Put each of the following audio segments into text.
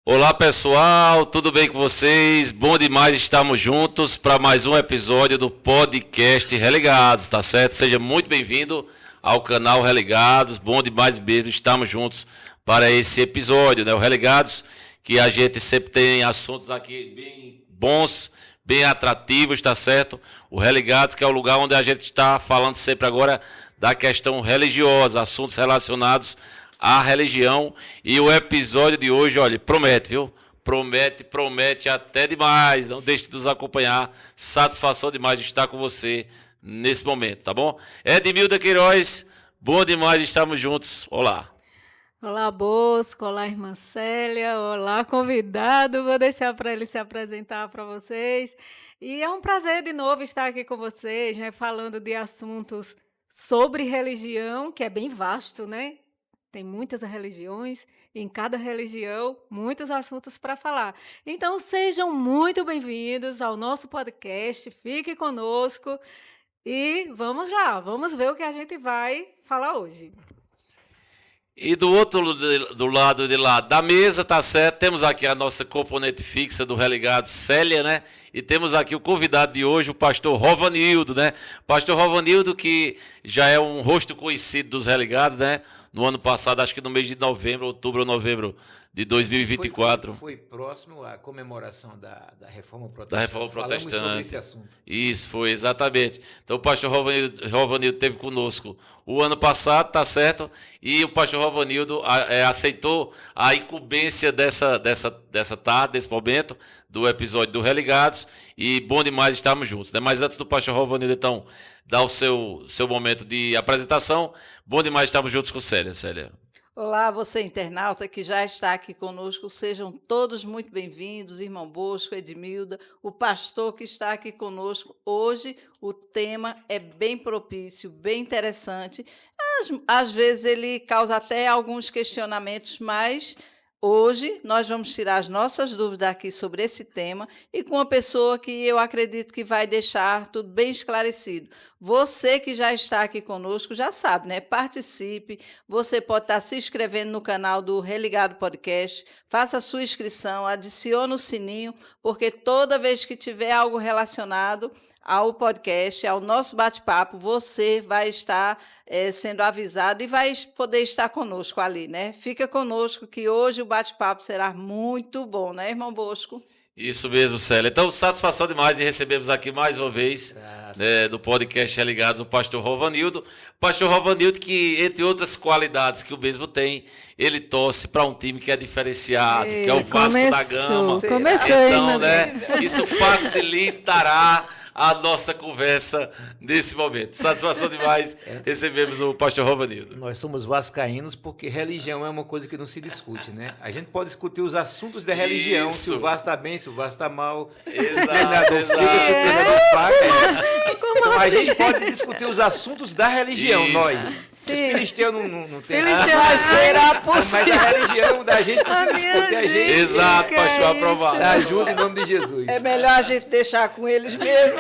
Olá pessoal, tudo bem com vocês? Bom demais, estamos juntos para mais um episódio do podcast Religados, tá certo? Seja muito bem-vindo ao canal Religados, bom demais mesmo, estamos juntos para esse episódio, né? O Religados, que a gente sempre tem assuntos aqui bem bons, bem atrativos, tá certo? O Religados, que é o lugar onde a gente está falando sempre agora da questão religiosa, assuntos relacionados a religião. E o episódio de hoje, olha, promete, viu? Promete até demais. Não deixe de nos acompanhar. Satisfação demais de estar com você nesse momento, tá bom? Edmilda Queiroz, bom demais, estamos juntos. Olá. Olá, Bosco. Olá, irmã Célia. Olá, convidado. Vou deixar para ele se apresentar para vocês. E é um prazer de novo estar aqui com vocês, né, falando de assuntos sobre religião, que é bem vasto, né? Tem muitas religiões, e em cada religião, muitos assuntos para falar. Então, sejam muito bem-vindos ao nosso podcast. Fique conosco e vamos lá, vamos ver o que a gente vai falar hoje. E do outro do lado de lá da mesa, tá certo? Temos aqui a nossa componente fixa do Religado, Célia, né? E temos aqui o convidado de hoje, o pastor Rovanildo, né? Pastor Rovanildo, que já é um rosto conhecido dos Religados, né? No ano passado, acho que no mês de novembro, outubro ou novembro de 2024. Foi próximo à comemoração da Reforma Protestante. Da Reforma Falamos Protestante. sobre esse assunto. Isso, foi, exatamente. Então o pastor Rovanildo esteve conosco o ano passado, tá certo? E o pastor Rovanildo aceitou a incumbência dessa tarde, desse momento, do episódio do Religados. E bom demais estarmos juntos, né? Mas antes do pastor Rovanildo, então, dar o seu momento de apresentação, bom demais estarmos juntos com Célia. Célia. Olá, você internauta que já está aqui conosco, sejam todos muito bem-vindos, irmão Bosco, Edmilda, o pastor que está aqui conosco. Hoje o tema é bem propício, bem interessante. Às vezes ele causa até alguns questionamentos, mas hoje nós vamos tirar as nossas dúvidas aqui sobre esse tema e com uma pessoa que eu acredito que vai deixar tudo bem esclarecido. Você que já está aqui conosco já sabe, né? Participe. Você pode estar se inscrevendo no canal do Religado Podcast, faça a sua inscrição, adicione o sininho, porque toda vez que tiver algo relacionado ao podcast, ao nosso bate-papo, você vai estar sendo avisado e vai poder estar conosco ali, né? Fica conosco que hoje o bate-papo será muito bom, né, irmão Bosco? Isso mesmo, Célia. Então, satisfação demais de recebermos aqui mais uma vez, né, do podcast Religados, o pastor Rovanildo. Pastor Rovanildo, que, entre outras qualidades que o mesmo tem, ele torce para um time que é diferenciado, que é o Vasco da Gama. Começou, então, né, isso facilitará a nossa conversa nesse momento. Satisfação demais recebemos o pastor Rovanildo. Nós somos vascaínos porque religião é uma coisa que não se discute, né? A gente pode discutir os assuntos da religião, Isso. se o Vasco está bem, se o Vasco está mal, Exato, o treinador exato. fica, se o treinador fraca. Então a assim? gente pode discutir os assuntos da religião, Isso. nós. Sim. Filisteu não tem... Filisteu Mas será Mas a religião da gente não se A discute, minha a gente Exato, Que pastor, é aprovado. ajuda em nome de Jesus. É melhor a gente deixar com eles mesmo.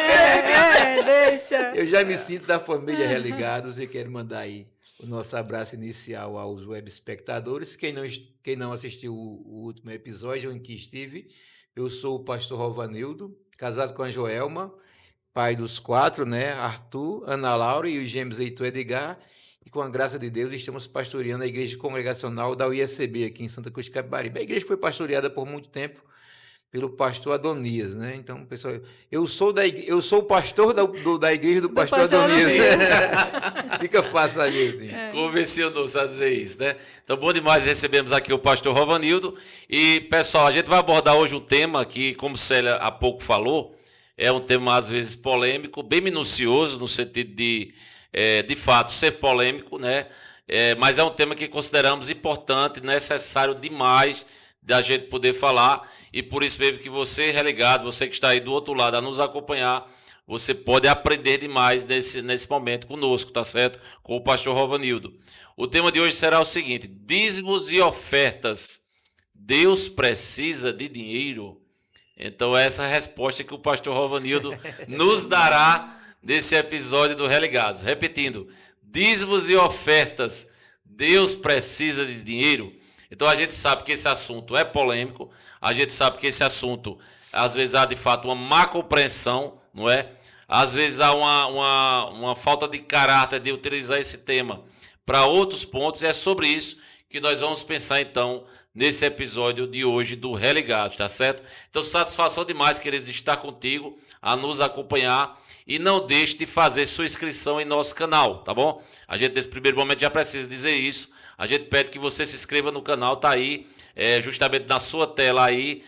Deixa. Eu já me sinto da família Religados e quero mandar aí o nosso abraço inicial aos web espectadores. Quem não assistiu o último episódio em que estive, eu sou o pastor Rovanildo, casado com a Joelma, pai dos 4, né? Arthur, Ana Laura e os gêmeos Heitor Edgar. E com a graça de Deus estamos pastoreando a igreja congregacional da UISB aqui em Santa Cruz de Capibaribe. A igreja foi pastoreada por muito tempo pelo pastor Adonias, né? Então, pessoal, eu sou o pastor da igreja do pastor pastor Adonias. Adonias. Fica fácil saber assim. Convencionou-se a dizer isso, né? Então, bom demais recebemos aqui o pastor Rovanildo. E, pessoal, a gente vai abordar hoje um tema que, como Célia há pouco falou, é um tema às vezes polêmico, bem minucioso, no sentido de fato, ser polêmico, né? Mas é um tema que consideramos importante, necessário demais da gente poder falar, e por isso mesmo que você, religado, você que está aí do outro lado a nos acompanhar, você pode aprender demais nesse momento conosco, tá certo? Com o pastor Rovanildo. O tema de hoje será o seguinte: dízimos e ofertas. Deus precisa de dinheiro? Então essa é a resposta que o pastor Rovanildo nos dará nesse episódio do Religados. Repetindo, dízimos e ofertas. Deus precisa de dinheiro? Então a gente sabe que esse assunto é polêmico, a gente sabe que esse assunto, às vezes, há de fato uma má compreensão, não é? Às vezes há uma falta de caráter de utilizar esse tema para outros pontos, e é sobre isso que nós vamos pensar então nesse episódio de hoje do Religado, tá certo? Então, satisfação demais, queridos, estar contigo, a nos acompanhar, e não deixe de fazer sua inscrição em nosso canal, tá bom? A gente nesse primeiro momento já precisa dizer isso, a gente pede que você se inscreva no canal, tá aí, justamente na sua tela aí,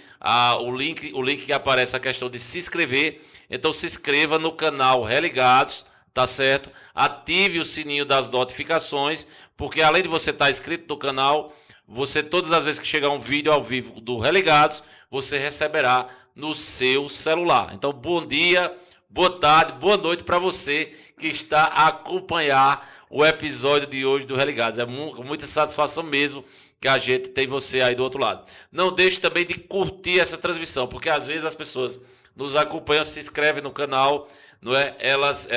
o link que aparece, a questão de se inscrever. Então se inscreva no canal Religados, tá certo? Ative o sininho das notificações, porque além de você estar inscrito no canal, você, todas as vezes que chegar um vídeo ao vivo do Religados, você receberá no seu celular. Então, bom dia, boa tarde, boa noite para você que está a acompanhar o episódio de hoje do Religados. É muita satisfação mesmo que a gente tem você aí do outro lado. Não deixe também de curtir essa transmissão, porque às vezes as pessoas nos acompanham, se inscrevem no canal, não é? Elas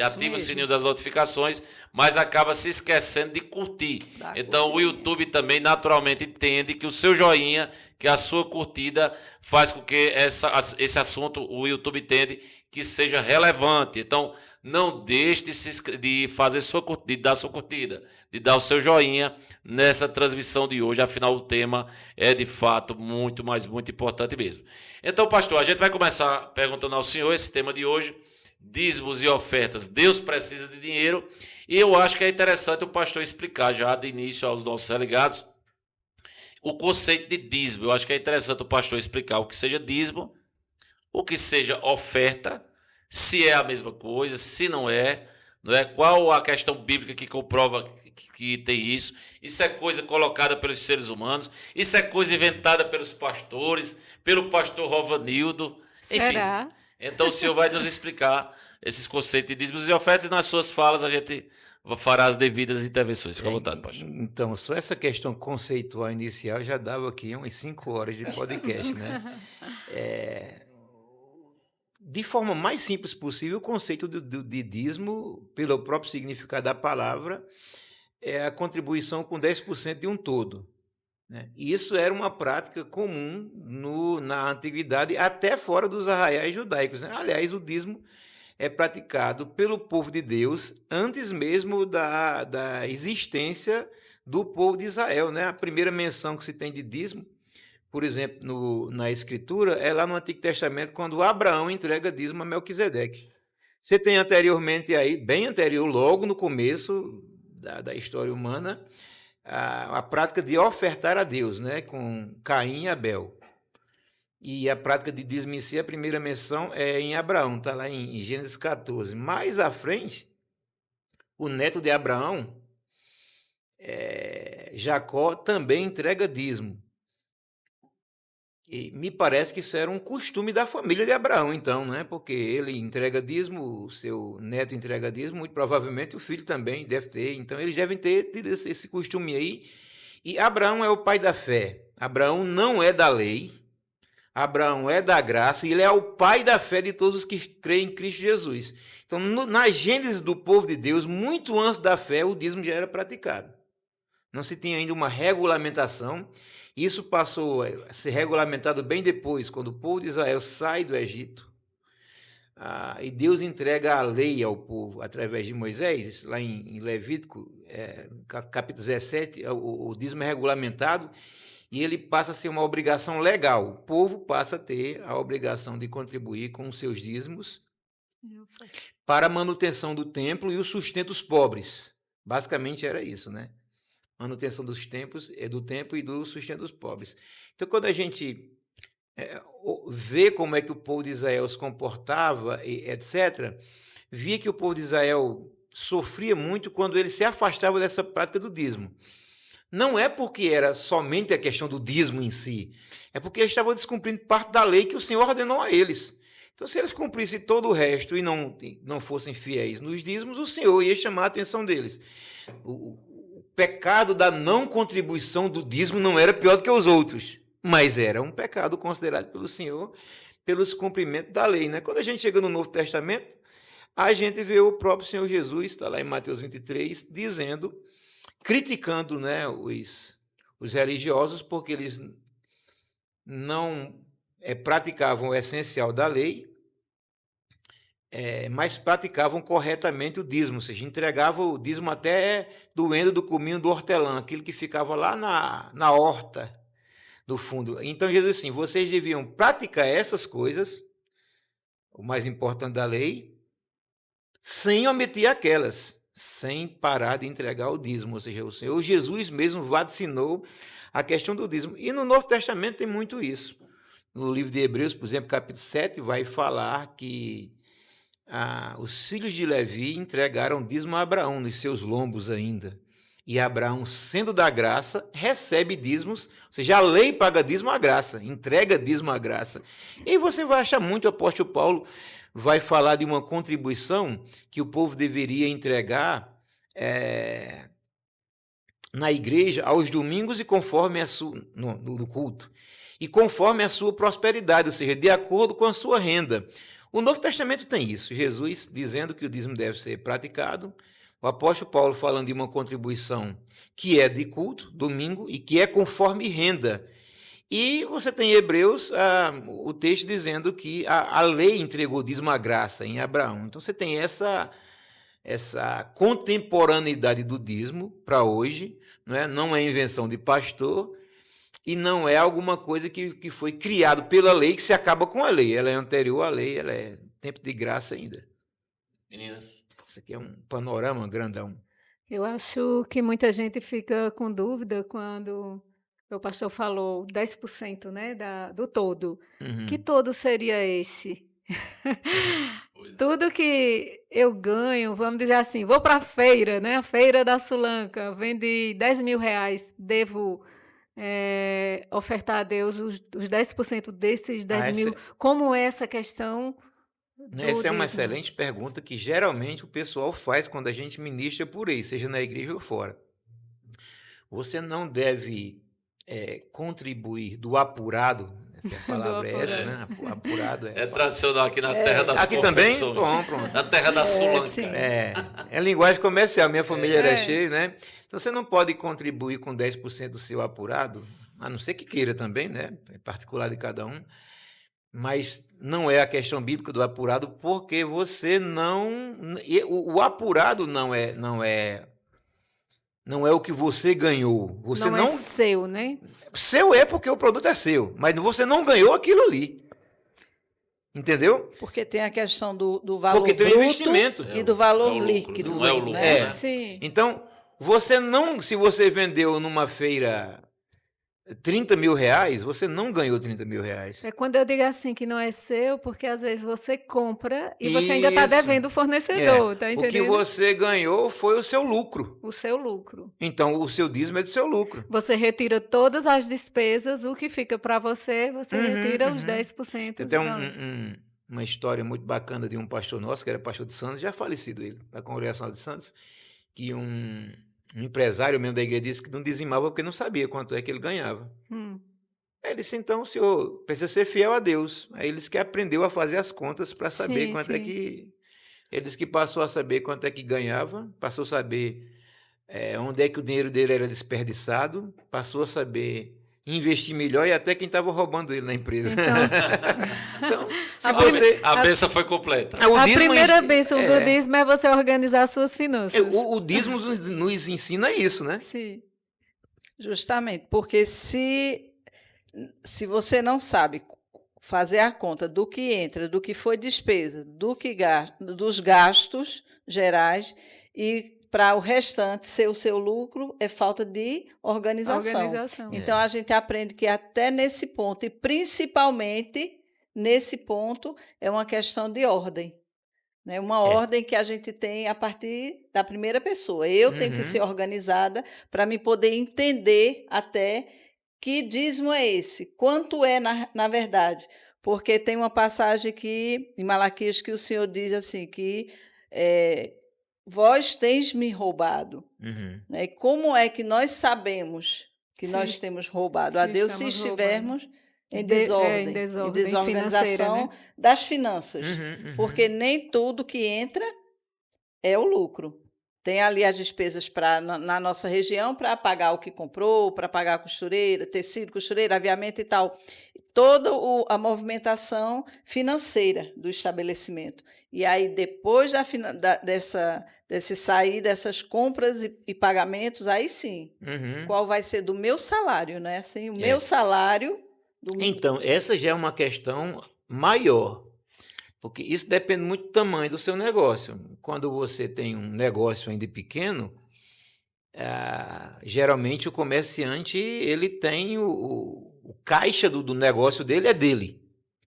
ativam o sininho das notificações, mas acaba se esquecendo de curtir. Então o YouTube também naturalmente entende que o seu joinha, que a sua curtida faz com que esse assunto, o YouTube entende que seja relevante. Então não deixe de fazer de dar sua curtida, de dar o seu joinha nessa transmissão de hoje. Afinal, o tema é de fato muito, mas muito importante mesmo. Então, pastor, a gente vai começar perguntando ao senhor esse tema de hoje, dízimos e ofertas. Deus precisa de dinheiro, e eu acho que é interessante o pastor explicar já de início aos nossos religados o conceito de dízimo. Eu acho que é interessante o pastor explicar o que seja dízimo, o que seja oferta, se é a mesma coisa, se não é, qual a questão bíblica que comprova que tem isso. Isso é coisa colocada pelos seres humanos, isso é coisa inventada pelos pastores, pelo pastor Rovanildo, enfim. Será? Então o senhor vai nos explicar esses conceitos de dízimos e ofertas, e nas suas falas a gente fará as devidas intervenções. Fica à vontade, pastor. Então, só essa questão conceitual inicial já dava aqui umas 5 horas de podcast, né? De forma mais simples possível, o conceito de dízimo, pelo próprio significado da palavra, é a contribuição com 10% de um todo, né? E isso era uma prática comum na antiguidade, até fora dos arraiais judaicos, né? Aliás, o dízimo é praticado pelo povo de Deus antes mesmo da existência do povo de Israel, né? A primeira menção que se tem de dízimo, por exemplo, na Escritura, é lá no Antigo Testamento, quando Abraão entrega dízimo a Melquisedeque. Você tem anteriormente aí, bem anterior, logo no começo da história humana, a prática de ofertar a Deus, né, com Caim e Abel. E a prática de dízimo em si, a primeira menção é em Abraão, está lá em Gênesis 14. Mais à frente, o neto de Abraão, Jacó, também entrega dízimo. E me parece que isso era um costume da família de Abraão, então, né? Porque ele entrega dízimo, o seu neto entrega dízimo, muito provavelmente o filho também deve ter. Então, eles devem ter tido esse costume aí. E Abraão é o pai da fé. Abraão não é da lei. Abraão é da graça e ele é o pai da fé de todos os que creem em Cristo Jesus. Então, na gênese do povo de Deus, muito antes da fé, o dízimo já era praticado. Não se tinha ainda uma regulamentação. Isso passou a ser regulamentado bem depois, quando o povo de Israel sai do Egito. E Deus entrega a lei ao povo através de Moisés. Lá em Levítico, capítulo 17, o dízimo é regulamentado e ele passa a ser uma obrigação legal. O povo passa a ter a obrigação de contribuir com os seus dízimos para a manutenção do templo e o sustento dos pobres. Basicamente era isso, né? Manutenção dos templos, do templo e do sustento dos pobres. Então, quando a gente vê como é que o povo de Israel se comportava, etc., via que o povo de Israel sofria muito quando ele se afastava dessa prática do dízimo. Não é porque era somente a questão do dízimo em si, é porque eles estavam descumprindo parte da lei que o Senhor ordenou a eles. Então, se eles cumprissem todo o resto e não fossem fiéis nos dízimos, o Senhor ia chamar a atenção deles. O pecado da não contribuição do dízimo não era pior do que os outros, mas era um pecado considerado pelo Senhor pelo descumprimento da lei, né? Quando a gente chega no Novo Testamento, a gente vê o próprio Senhor Jesus, está lá em Mateus 23, criticando, né, os os religiosos, porque eles não praticavam o essencial da lei, mas praticavam corretamente o dízimo, ou seja, entregavam o dízimo até doendo do cominho do hortelã, aquilo que ficava lá na horta do fundo. Então Jesus disse assim, vocês deviam praticar essas coisas, o mais importante da lei, sem omitir aquelas, sem parar de entregar o dízimo. Ou seja, o Senhor Jesus mesmo vaticinou a questão do dízimo. E no Novo Testamento tem muito isso. No livro de Hebreus, por exemplo, capítulo 7, vai falar que os filhos de Levi entregaram dízimo a Abraão nos seus lombos ainda. E Abraão, sendo da graça, recebe dízimos, ou seja, a lei paga dízimo à graça, entrega dízimo à graça. E você vai achar muito, o apóstolo Paulo vai falar de uma contribuição que o povo deveria entregar na igreja aos domingos e conforme no culto, e conforme a sua prosperidade, ou seja, de acordo com a sua renda. O Novo Testamento tem isso, Jesus dizendo que o dízimo deve ser praticado, o apóstolo Paulo falando de uma contribuição que é de culto, domingo, e que é conforme renda. E você tem em Hebreus o texto dizendo que a lei entregou dízimo à graça em Abraão. Então você tem essa contemporaneidade do dízimo para hoje, não é invenção de pastor e não é alguma coisa que foi criado pela lei que se acaba com a lei. Ela é anterior à lei, ela é tempo de graça ainda. Meninas. Isso aqui é um panorama grandão. Eu acho que muita gente fica com dúvida quando o pastor falou 10%, né, do todo. Uhum. Que todo seria esse? Tudo que eu ganho, vamos dizer assim, vou para a feira, né? A feira da Sulanca, vende 10 mil reais, devo ofertar a Deus os 10% desses 10 mil. Como é essa questão? Essa é uma excelente pergunta que geralmente o pessoal faz quando a gente ministra por aí, seja na igreja ou fora. Você não deve contribuir do apurado, essa palavra é essa, né? Apurado é tradicional aqui na terra das aqui também? Pronto. Na terra da Sulanca. É linguagem comercial, minha família era cheia, né? Então você não pode contribuir com 10% do seu apurado, a não ser que queira também, né? É particular de cada um. Mas não é a questão bíblica do apurado, porque você não... O apurado não é o que você ganhou. Você não é seu, né? Seu é porque o produto é seu, mas você não ganhou aquilo ali. Entendeu? Porque tem a questão do valor porque tem bruto investimento. E do valor líquido. Não é o lucro. Né? Sim. Então, você não... Se você vendeu numa feira 30 mil reais, você não ganhou 30 mil reais. É quando eu digo assim que não é seu, porque às vezes você compra e você ainda está devendo o fornecedor, tá entendendo? O que você ganhou foi o seu lucro. O seu lucro. Então, o seu dízimo é do seu lucro. Você retira todas as despesas, o que fica para você, você retira os 10%. Tem uma história muito bacana de um pastor nosso, que era pastor de Santos, já falecido ele, da congregação de Santos, que um empresário mesmo da igreja disse que não dizimava porque não sabia quanto é que ele ganhava. Aí ele disse, então o senhor precisa ser fiel a Deus. Aí ele disse que aprendeu a fazer as contas para saber quanto é que... Ele disse que passou a saber quanto é que ganhava, passou a saber onde é que o dinheiro dele era desperdiçado, passou a saber investir melhor e até quem estava roubando ele na empresa. Então, a bênção foi completa. A primeira bênção do dízimo é você organizar suas finanças. O dízimo nos ensina isso, né? Sim. Justamente, porque se você não sabe fazer a conta do que entra, do que foi despesa, dos gastos gerais e para o restante ser o seu lucro, é falta de organização. Então, a gente aprende que até nesse ponto, e principalmente nesse ponto, é uma questão de ordem. Né? Uma ordem que a gente tem a partir da primeira pessoa. Eu tenho que ser organizada para me poder entender até que dízimo é esse, quanto é na verdade. Porque tem uma passagem aqui em Malaquias que o Senhor diz assim, que... vós tens me roubado. Né? E como é que nós sabemos que nós temos roubado a Deus se estivermos em desordem, em desorganização das finanças? Porque nem tudo que entra é o lucro. tem ali as despesas na nossa região para pagar o que comprou, para pagar a costureira, tecido, costureira, aviamento e tal. Toda a movimentação financeira do estabelecimento. E aí, depois desse sair dessas compras e pagamentos, aí sim, qual vai ser do meu salário, né? Assim, o meu salário... Então, essa já é uma questão maior, porque isso depende muito do tamanho do seu negócio. Quando você tem um negócio ainda pequeno, geralmente o comerciante ele tem o caixa do negócio dele é dele.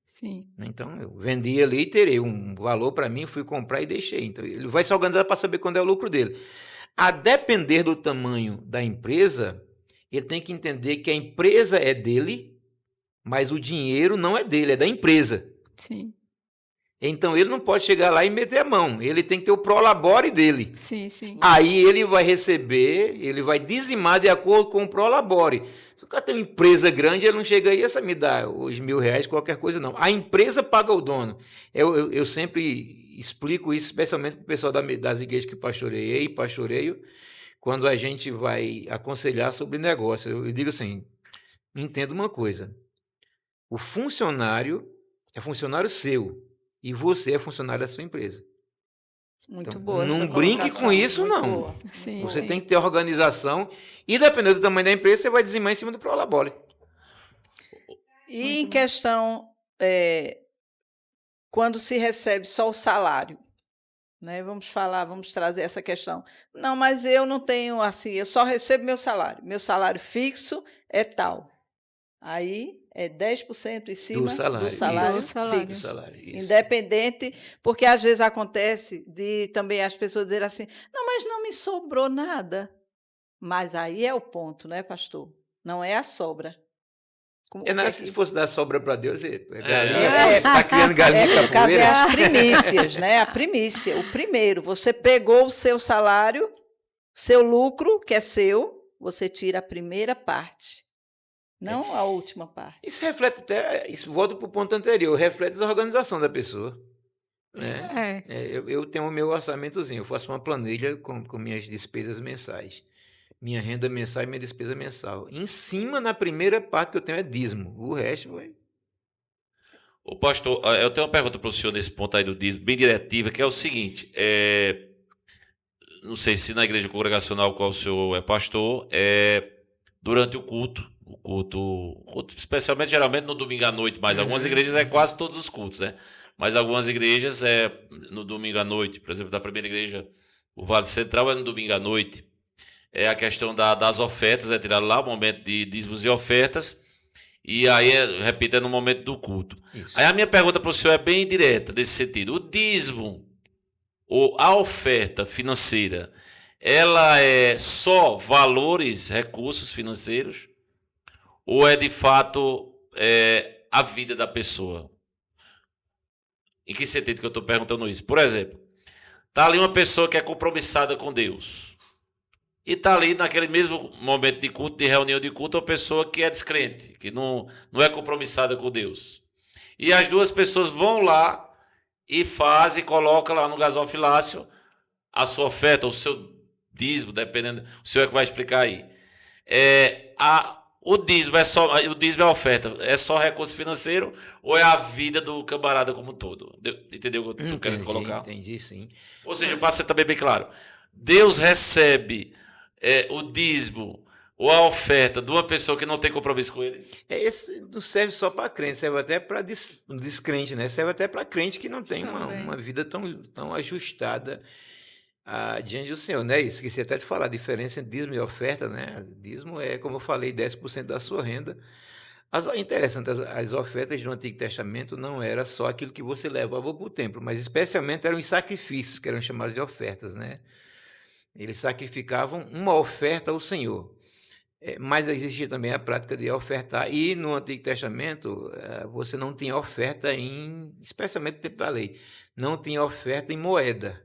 Sim. Então, eu vendi ali e terei um valor para mim, fui comprar e deixei. Então, ele vai se organizar para saber quando é o lucro dele. A depender do tamanho da empresa, ele tem que entender que a empresa é dele, mas o dinheiro não é dele, é da empresa. Sim. Então, ele não pode chegar lá e meter a mão. Ele tem que ter o prolabore dele. Sim, sim. Aí ele vai receber, ele vai dizimar de acordo com o prolabore. Se o cara tem uma empresa grande, ele não chega aí, essa me dá os R$1.000, qualquer coisa, não. A empresa paga o dono. Eu sempre explico isso, especialmente para o pessoal das igrejas que pastoreei e pastoreio, quando a gente vai aconselhar sobre negócio. Eu digo assim, entenda uma coisa, o funcionário é funcionário seu e você é funcionário da sua empresa. Muito Então, boa. não essa brinque colocação, com isso, muito não. boa. Sim, Você sim. tem que ter organização e, dependendo do tamanho da empresa, você vai dizimar em cima do prolabore. E em questão, quando se recebe só o salário, né? Vamos trazer essa questão. Não, mas eu não tenho assim, eu só recebo meu salário fixo é tal. Aí é 10% em cima do salário, Do salário. Do fixo. salário, isso. Independente, porque às vezes acontece de também as pessoas dizerem assim, não, mas não me sobrou nada. Mas aí é o ponto, né, pastor? Não é a sobra. Se fosse dar sobra para Deus, É, tá criando galinha no caso, é capoeira. as primícias, né? A primícia, o primeiro. Você pegou o seu salário, seu lucro, que é seu, você tira a primeira parte, não a última parte. Isso reflete até, isso volta para o ponto anterior, reflete a organização da pessoa. Né? Eu tenho o meu orçamentozinho, eu faço uma planilha com minhas despesas mensais. Minha renda mensal e minha despesa mensal. Em cima, na primeira parte que eu tenho é dízimo. O resto, vai. Ô, pastor, eu tenho uma pergunta para o senhor nesse ponto aí do dízimo, bem diretiva, que é o seguinte: não sei se na igreja congregacional qual o senhor é pastor, durante o culto, especialmente geralmente no domingo à noite, mas algumas igrejas é quase todos os cultos, né? Mas algumas igrejas é no domingo à noite, por exemplo, da primeira igreja, o Vale Central é no domingo à noite. É a questão das ofertas, é tirado lá o momento de dízimos e ofertas, e aí, repito, é no momento do culto. Isso. Aí a minha pergunta para o senhor é bem direta, nesse sentido. O dízimo, ou a oferta financeira, ela é só valores, recursos financeiros, ou é de fato a vida da pessoa? Em que sentido que eu estou perguntando isso? Por exemplo, está ali uma pessoa que é compromissada com Deus, e está ali naquele mesmo momento de culto, de reunião de culto, uma pessoa que é descrente, que não é compromissada com Deus. E as duas pessoas vão lá e fazem, colocam lá no gasofilácio a sua oferta, o seu dízimo, dependendo, o senhor é que vai explicar aí. O dízimo é a oferta, é só recurso financeiro ou é a vida do camarada como um todo? Entendeu o que eu estou querendo colocar? Entendi, sim. Ou seja, para ser também bem claro, Deus recebe o dízimo ou a oferta de uma pessoa que não tem compromisso com ele? Esse não serve só para crente, serve até para descrente, né? Serve até para crente que não tem uma vida tão ajustada diante do Senhor, né? Esqueci até de falar a diferença entre dízimo e oferta, né? Dízimo é, como eu falei, 10% da sua renda. Interessante, as ofertas do Antigo Testamento não era só aquilo que você levava para o templo, mas especialmente eram os sacrifícios, que eram chamados de ofertas, né? Eles sacrificavam uma oferta ao Senhor. Mas existia também a prática de ofertar, e no Antigo Testamento você não tinha oferta especialmente no tempo da lei, não tinha oferta em moeda.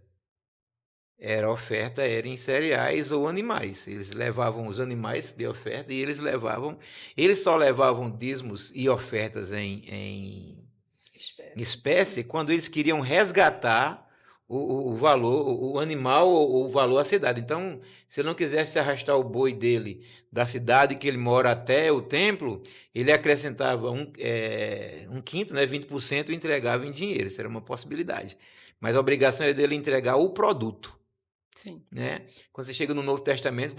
Oferta era em cereais ou animais. Eles levavam os animais de oferta e eles só levavam dízimos e ofertas em espécie quando eles queriam resgatar o valor, o animal ou o valor à cidade. Então, se ele não quisesse arrastar o boi dele da cidade que ele mora até o templo, ele acrescentava um quinto, né, 20%, e entregava em dinheiro. Isso era uma possibilidade. Mas a obrigação era dele entregar o produto. Sim. Né? Quando você chega no Novo Testamento,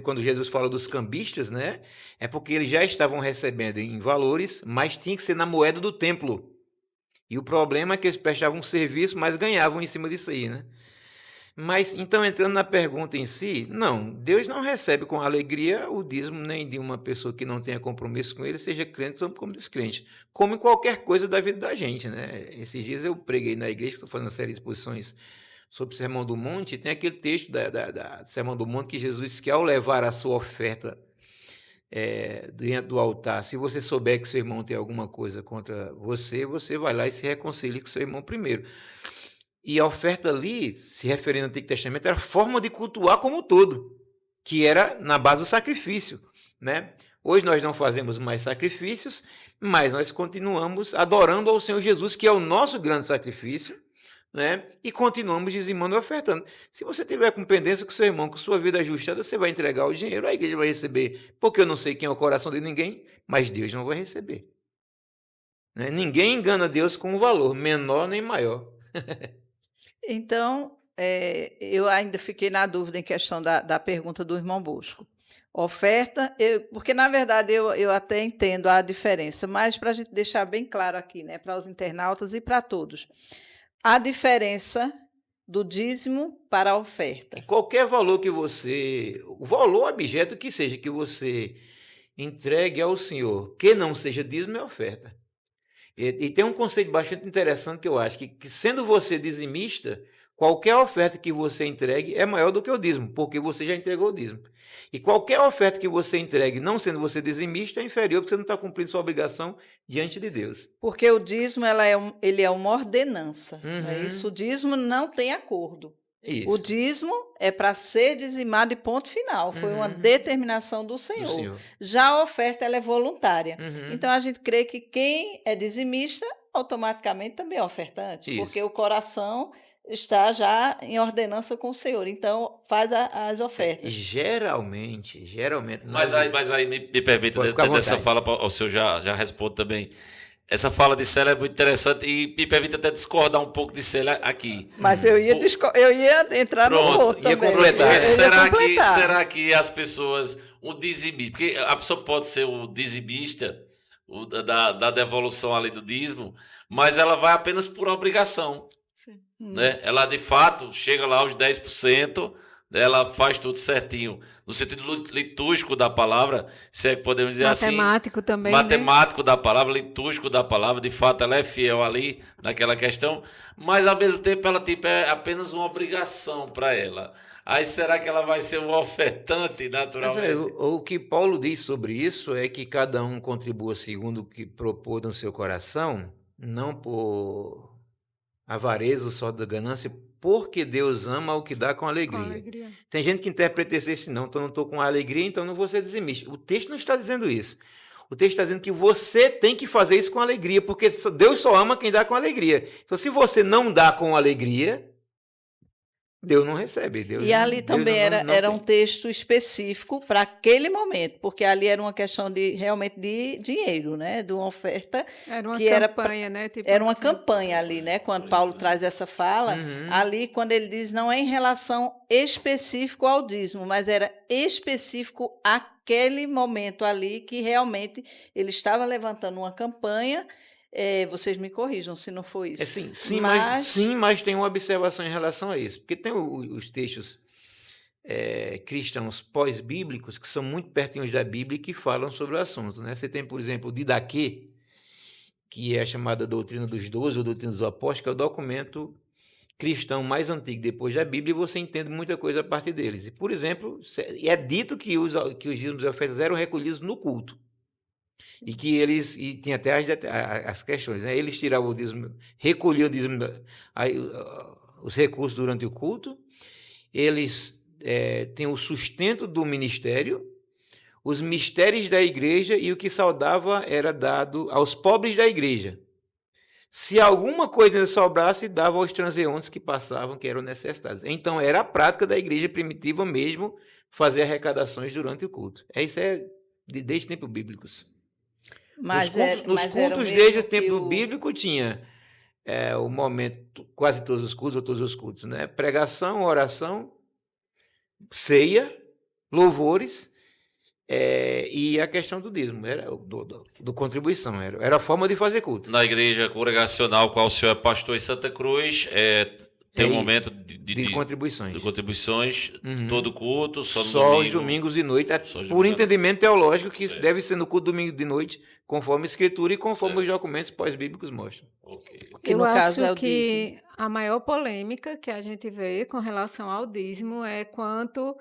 quando Jesus fala dos cambistas, né, é porque eles já estavam recebendo em valores, mas tinha que ser na moeda do templo. E o problema é que eles prestavam um serviço, mas ganhavam em cima disso aí, né? Mas, então, entrando na pergunta em si, não, Deus não recebe com alegria o dízimo nem de uma pessoa que não tenha compromisso com ele, seja crente ou como descrente, como em qualquer coisa da vida da gente, né? Esses dias eu preguei na igreja, que estou fazendo uma série de exposições sobre o Sermão do Monte, e tem aquele texto do Sermão do Monte que Jesus disse que ao levar a sua oferta diante do altar, se você souber que seu irmão tem alguma coisa contra você, você vai lá e se reconcilia com seu irmão primeiro. E a oferta ali, se referindo ao Antigo Testamento, era forma de cultuar como um todo, que era na base do sacrifício, né? Hoje nós não fazemos mais sacrifícios, mas nós continuamos adorando ao Senhor Jesus, que é o nosso grande sacrifício, né? E continuamos dizimando e ofertando. Se você tiver com pendência com seu irmão, com sua vida ajustada, você vai entregar o dinheiro, a igreja vai receber, porque eu não sei quem é o coração de ninguém, mas Deus não vai receber. Né? Ninguém engana Deus com um valor, menor nem maior. Então, eu ainda fiquei na dúvida em questão da pergunta do irmão Bosco. Oferta, porque na verdade eu até entendo a diferença, mas para a gente deixar bem claro aqui, né, para os internautas e para todos, a diferença do dízimo para a oferta. Qualquer valor o valor objeto que seja que você entregue ao Senhor, que não seja dízimo, é oferta. E tem um conceito bastante interessante que eu acho, que sendo você dizimista, qualquer oferta que você entregue é maior do que o dízimo, porque você já entregou o dízimo. E qualquer oferta que você entregue, não sendo você dizimista, é inferior, porque você não está cumprindo sua obrigação diante de Deus. Porque o dízimo ele é uma ordenança, não é isso? O dízimo não tem acordo. Isso. O dízimo é para ser dizimado e ponto final. Foi uma determinação do Senhor. Já a oferta ela é voluntária. Então, a gente crê que quem é dizimista, automaticamente também é ofertante. Isso. Porque o coração está já em ordenança com o Senhor. Então, faz as ofertas. Geralmente. Mas aí me permita, Pode ficar à dessa vontade. fala, o senhor já responde também. Essa fala de Célia é muito interessante e me permite até discordar um pouco de Célia aqui. Mas eu ia entrar no Pronto, outro ia também. completar. Eu ia Será que as pessoas, o dizimista, porque a pessoa pode ser o dizimista da devolução ali do dízimo, mas ela vai apenas por obrigação. Sim. Né? Ela, de fato, chega lá aos 10%, ela faz tudo certinho. No sentido litúrgico da palavra, se é que podemos dizer Matemático assim. também, né? Matemático da palavra, litúrgico da palavra, de fato ela é fiel ali naquela questão, mas ao mesmo tempo ela é apenas uma obrigação para ela. Aí será que ela vai ser um ofertante Mas, naturalmente? o que Paulo diz sobre isso é que cada um contribua segundo o que propôs no seu coração, não por avareza, só da ganância, porque Deus ama o que dá com Com alegria. alegria. Tem gente que interpreta isso assim, não, então não estou com alegria, então não vou ser dizimista. O texto não está dizendo isso. O texto está dizendo que você tem que fazer isso com alegria, porque Deus só ama quem dá com alegria. Então, se você não dá com alegria, Deus não recebe. E ali também era um texto específico para aquele momento, porque ali era uma questão realmente de dinheiro, né? De uma oferta. Era uma que campanha, né? Tipo, Era uma campanha ali, né? Quando Paulo traz essa fala, ali quando ele diz não é em relação específico ao dízimo, mas era específico àquele momento ali que realmente ele estava levantando uma campanha. Vocês me corrijam se não for isso. Mas tem uma observação em relação a isso, porque tem os textos cristãos pós-bíblicos que são muito pertinhos da Bíblia e que falam sobre o assunto. Né? Você tem, por exemplo, o Didaquê, que é a chamada Doutrina dos Doze ou Doutrina dos Apóstolos, que é o documento cristão mais antigo depois da Bíblia, e você entende muita coisa a partir deles. E, por exemplo, é dito que os dízimos e ofertas eram recolhidos no culto. E que eles, e tinha até as questões, né? Eles tiravam o dízimo, recolhiam o dízimo, os recursos durante o culto, eles tinham o sustento do ministério, os mistérios da igreja, e o que saudava era dado aos pobres da igreja. Se alguma coisa ainda sobrasse, dava aos transeuntes que passavam, que eram necessitados. Então, era a prática da igreja primitiva mesmo, fazer arrecadações durante o culto. Isso é desde o tempo bíblicos. Mas Nos mas era o cultos, mesmo desde o que tempo o... bíblico, tinha o momento, quase todos os cultos, ou todos os cultos, né? Pregação, oração, ceia, louvores, e a questão do dízimo, era do contribuição, era a forma de fazer culto. Na igreja congregacional, qual o senhor é pastor em Santa Cruz, tem um momento de contribuições. De contribuições, todo culto, só no Só domingo. os domingos e noite, Só os por domingos. entendimento teológico, que Certo. deve ser no culto domingo de noite, conforme a Escritura e conforme Certo. os documentos pós-bíblicos mostram. Ok. Que Eu no caso acho é o que a maior polêmica que a gente vê com relação ao dízimo é quanto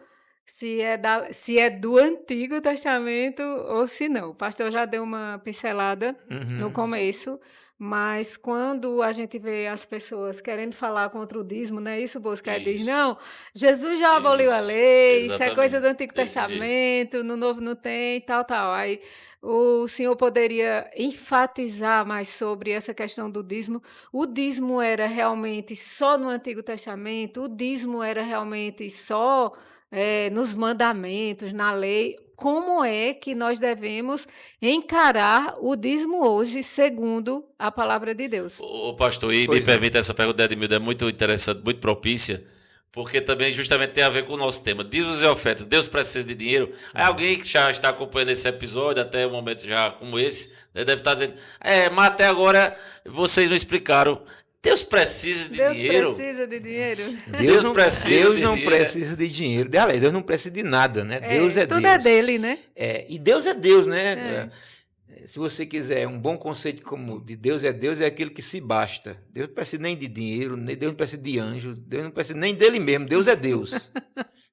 se é do Antigo Testamento ou se não. O pastor já deu uma pincelada no começo, mas quando a gente vê as pessoas querendo falar contra o dízimo, não é isso, Bosco? Aí diz, Isso. não, Jesus já aboliu a Isso. lei, isso é coisa Exatamente. do Antigo Desse jeito. Testamento, no Novo não tem, tal, tal. Aí o senhor poderia enfatizar mais sobre essa questão do dízimo? O dízimo era realmente só no Antigo Testamento? O dízimo era realmente só nos mandamentos, na lei? Como é que nós devemos encarar o dízimo hoje, segundo a palavra de Deus? Ô, pastor, e me Pois não. permita, essa pergunta de Edmildo é muito interessante, muito propícia, porque também justamente tem a ver com o nosso tema. Dízimos e ofertas. Deus precisa de dinheiro. Aí alguém que já está acompanhando esse episódio, até um momento já como esse, né, deve estar dizendo, mas até agora vocês não explicaram. Deus precisa de Deus dinheiro? precisa de dinheiro? Deus precisa Deus de não dinheiro, precisa de dinheiro. Aliás, Deus não precisa de nada, né? Deus é tudo Deus. é dele, né? E Deus é Deus, né? Se você quiser um bom conceito como de Deus é aquele que se basta. Deus não precisa nem de dinheiro, Deus não precisa de anjo, Deus não precisa nem dele mesmo. Deus é Deus.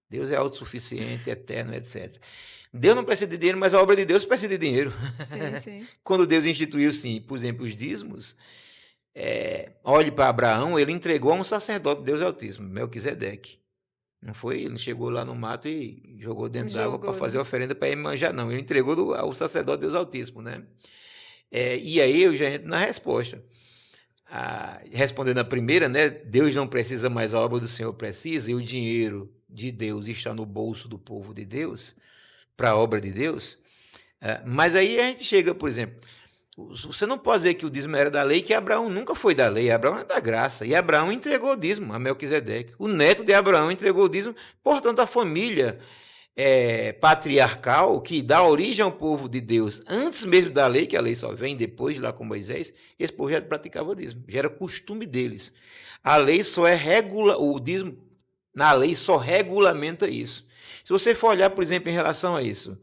Deus é autossuficiente, eterno, etc. Deus não precisa de dinheiro, mas a obra de Deus precisa de dinheiro. Sim, sim. Quando Deus instituiu, sim, por exemplo, os dízimos, olhe para Abraão, ele entregou a um sacerdote de Deus Altíssimo, Melquisedeque. Não foi, ele não chegou lá no mato e jogou dentro d'água para fazer oferenda para Iemanjá, não. Ele entregou ao sacerdote de Deus Altíssimo, né? E aí eu já entro na resposta. Respondendo a primeira, né? Deus não precisa, mas a obra do Senhor precisa, e o dinheiro de Deus está no bolso do povo de Deus, para a obra de Deus. Mas aí a gente chega, por exemplo, você não pode dizer que o dízimo era da lei, que Abraão nunca foi da lei, Abraão é da graça, e Abraão entregou o dízimo a Melquisedeque. O neto de Abraão entregou o dízimo, portanto a família patriarcal que dá origem ao povo de Deus, antes mesmo da lei, que a lei só vem depois, lá com Moisés, esse povo já praticava o dízimo, já era costume deles. A lei só o dízimo, na lei só regulamenta isso. Se você for olhar, por exemplo, em relação a isso,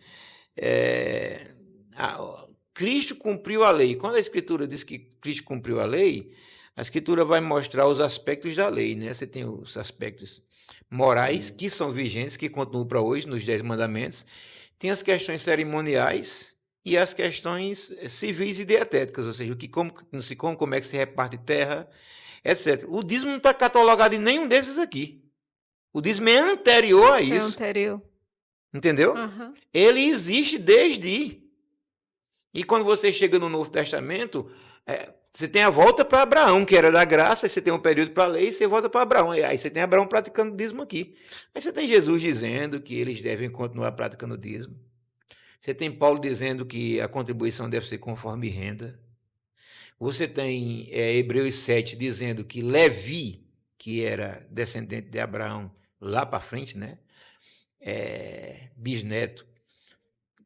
Cristo cumpriu a lei. Quando a Escritura diz que Cristo cumpriu a lei, a Escritura vai mostrar os aspectos da lei, né? Você tem os aspectos morais, que são vigentes, que continuam para hoje, nos 10 mandamentos. Tem as questões cerimoniais e as questões civis e dietéticas, ou seja, como é que se reparte terra, etc. O dízimo não está catalogado em nenhum desses aqui. O dízimo é anterior a isso. É anterior. Entendeu? Uhum. Ele existe desde... E quando você chega no Novo Testamento, você tem a volta para Abraão, que era da graça, aí você tem um período para a lei e você volta para Abraão. Aí você tem Abraão praticando dízimo aqui. Aí você tem Jesus dizendo que eles devem continuar praticando dízimo. Você tem Paulo dizendo que a contribuição deve ser conforme renda. Você tem Hebreus 7 dizendo que Levi, que era descendente de Abraão lá para frente, né? Bisneto,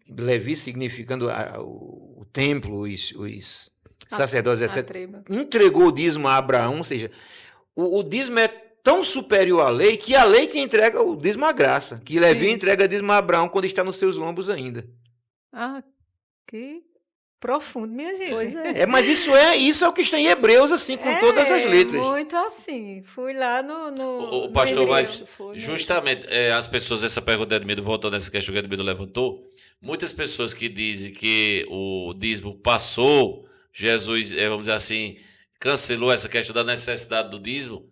Levi significando o templo, os sacerdotes, etc. Entregou o dízimo a Abraão, ou seja, o dízimo é tão superior à lei que a lei que entrega o dízimo à graça, que Levi entrega dízimo a Abraão quando está nos seus lombos ainda. Que profundo, minha gente. Pois é. Mas isso é o que está em Hebreus, assim, com todas as letras. Muito assim. Fui lá no o pastor, mas foi justamente as pessoas, essa pergunta de Edmildo, voltando nessa questão que Edmildo levantou, muitas pessoas que dizem que o dízimo passou, Jesus, vamos dizer assim, cancelou essa questão da necessidade do dízimo,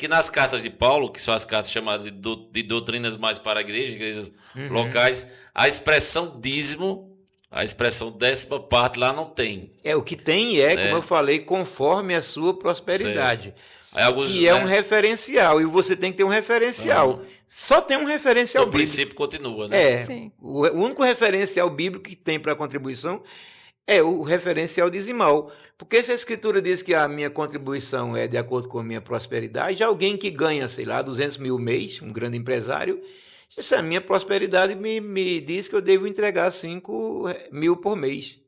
que nas cartas de Paulo, que são as cartas chamadas de doutrinas mais para a igreja, igrejas locais, a expressão dízimo A expressão 10ª parte lá não tem. O que tem como eu falei, conforme a sua prosperidade. Aí alguns, Que é um referencial, e você tem que ter um referencial. Só tem um referencial o bíblico. princípio continua, né? Sim. O único referencial bíblico que tem para contribuição é o referencial dizimal. Porque se a Escritura diz que a minha contribuição é de acordo com a minha prosperidade, alguém que ganha, sei lá, 200 mil mês, um grande empresário, se a minha prosperidade me diz que eu devo entregar 5 mil por mês.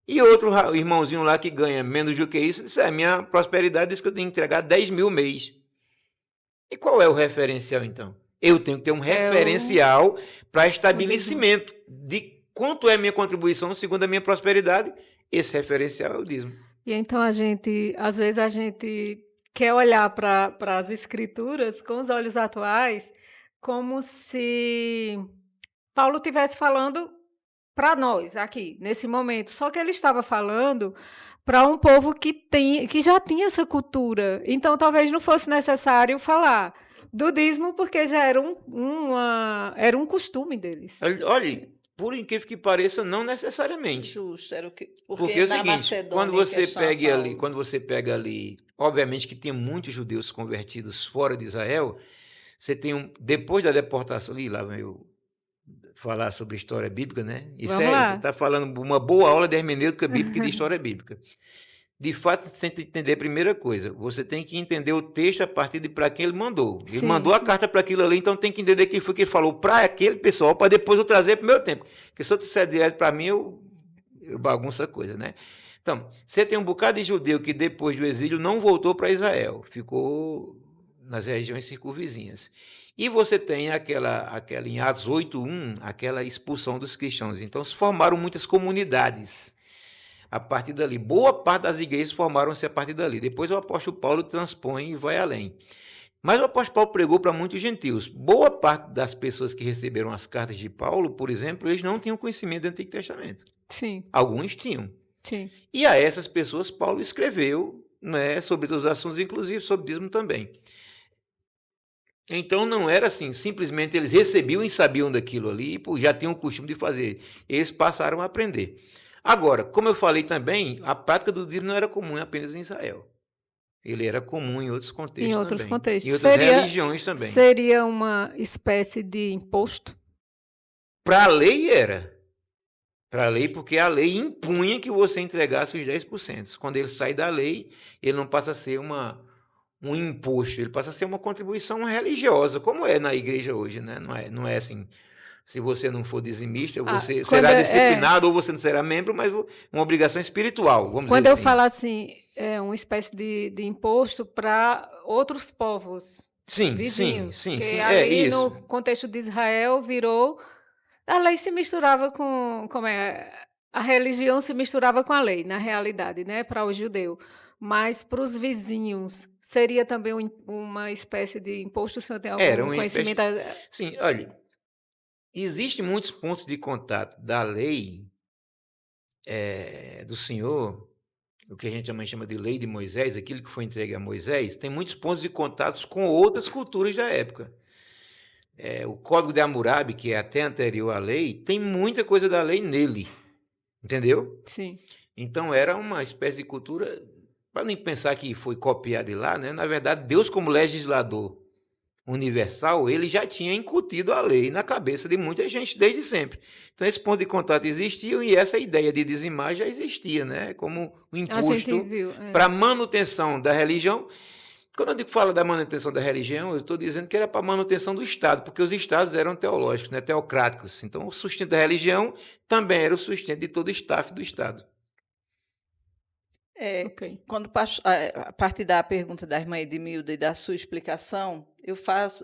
E outro irmãozinho lá que ganha menos do que isso, disse, a minha prosperidade diz que eu tenho que entregar 10 mil mês. E qual é o referencial, então? Eu tenho que ter um referencial para estabelecimento de quanto é a minha contribuição segundo a minha prosperidade. Esse referencial é o dízimo. E então às vezes a gente quer olhar para as escrituras com os olhos atuais, como se Paulo estivesse falando para nós aqui, nesse momento. Só que ele estava falando para um povo que já tinha essa cultura. Então, talvez não fosse necessário falar do dízimo, porque já era era um costume deles. Olha, por incrível que pareça, não necessariamente. Justo, era o que. Porque é o na seguinte, Macedônia, quando você pega ali, obviamente que tem muitos judeus convertidos fora de Israel, você tem depois da deportação, lá eu falar sobre história bíblica, né? Isso você está falando uma boa aula de hermenêutica bíblica e de história bíblica. De fato, você tem que entender a primeira coisa. Você tem que entender o texto a partir de para quem ele mandou. Ele mandou a carta para aquilo ali, então tem que entender quem foi que ele falou para aquele pessoal, para depois eu trazer para o meu tempo. Porque se eu disser direto para mim, eu bagunço a coisa, né? Então, você tem um bocado de judeu que depois do exílio não voltou para Israel, ficou nas regiões circunvizinhas. E você tem aquela em Atos 8:1, aquela expulsão dos cristãos. Então, se formaram muitas comunidades a partir dali. Boa parte das igrejas formaram-se a partir dali. Depois o apóstolo Paulo transpõe e vai além. Mas o apóstolo Paulo pregou para muitos gentios. Boa parte das pessoas que receberam as cartas de Paulo, por exemplo, eles não tinham conhecimento do Antigo Testamento. Sim. Alguns tinham. Sim. E a essas pessoas Paulo escreveu, né, sobre todos os assuntos, inclusive sobre dízimo também. Então não era assim, simplesmente eles recebiam e sabiam daquilo ali, e já tinham o costume de fazer. Eles passaram a aprender. Agora, como eu falei também, a prática do dízimo não era comum apenas em Israel. Ele era comum em outros contextos também. Em outros contextos. Em outras religiões também. Seria uma espécie de imposto? Para a lei era. Para a lei, porque a lei impunha que você entregasse os 10%. Quando ele sai da lei, ele não passa a ser um imposto, ele passa a ser uma contribuição religiosa, como é na igreja hoje, né? Não é assim, se você não for dizimista, você será disciplinado ou você não será membro, mas uma obrigação espiritual, vamos dizer assim. Quando eu falo assim, é uma espécie de imposto para outros povos vizinhos. Sim. Ali no contexto de Israel virou... A lei se misturava com... A religião se misturava com a lei, na realidade, né, para o judeu. Mas para os vizinhos, seria também uma espécie de imposto? O senhor tem algum conhecimento? Sim, olha, existem muitos pontos de contato da lei do Senhor, o que a gente também chama de lei de Moisés, aquilo que foi entregue a Moisés, tem muitos pontos de contato com outras culturas da época. O Código de Hammurabi, que é até anterior à lei, tem muita coisa da lei nele, entendeu? Sim. Então era uma espécie de cultura, para nem pensar que foi copiado de lá, né? Na verdade, Deus, como legislador universal, ele já tinha incutido a lei na cabeça de muita gente desde sempre. Então, esse ponto de contato existia e essa ideia de dizimar já existia, né? Como um imposto para manutenção da religião. Quando eu falo da manutenção da religião, eu estou dizendo que era para manutenção do Estado, porque os Estados eram teológicos, né? Teocráticos. Então, o sustento da religião também era o sustento de todo o staff do Estado. Quando a partir da pergunta da irmã Edmilda e da sua explicação, eu faço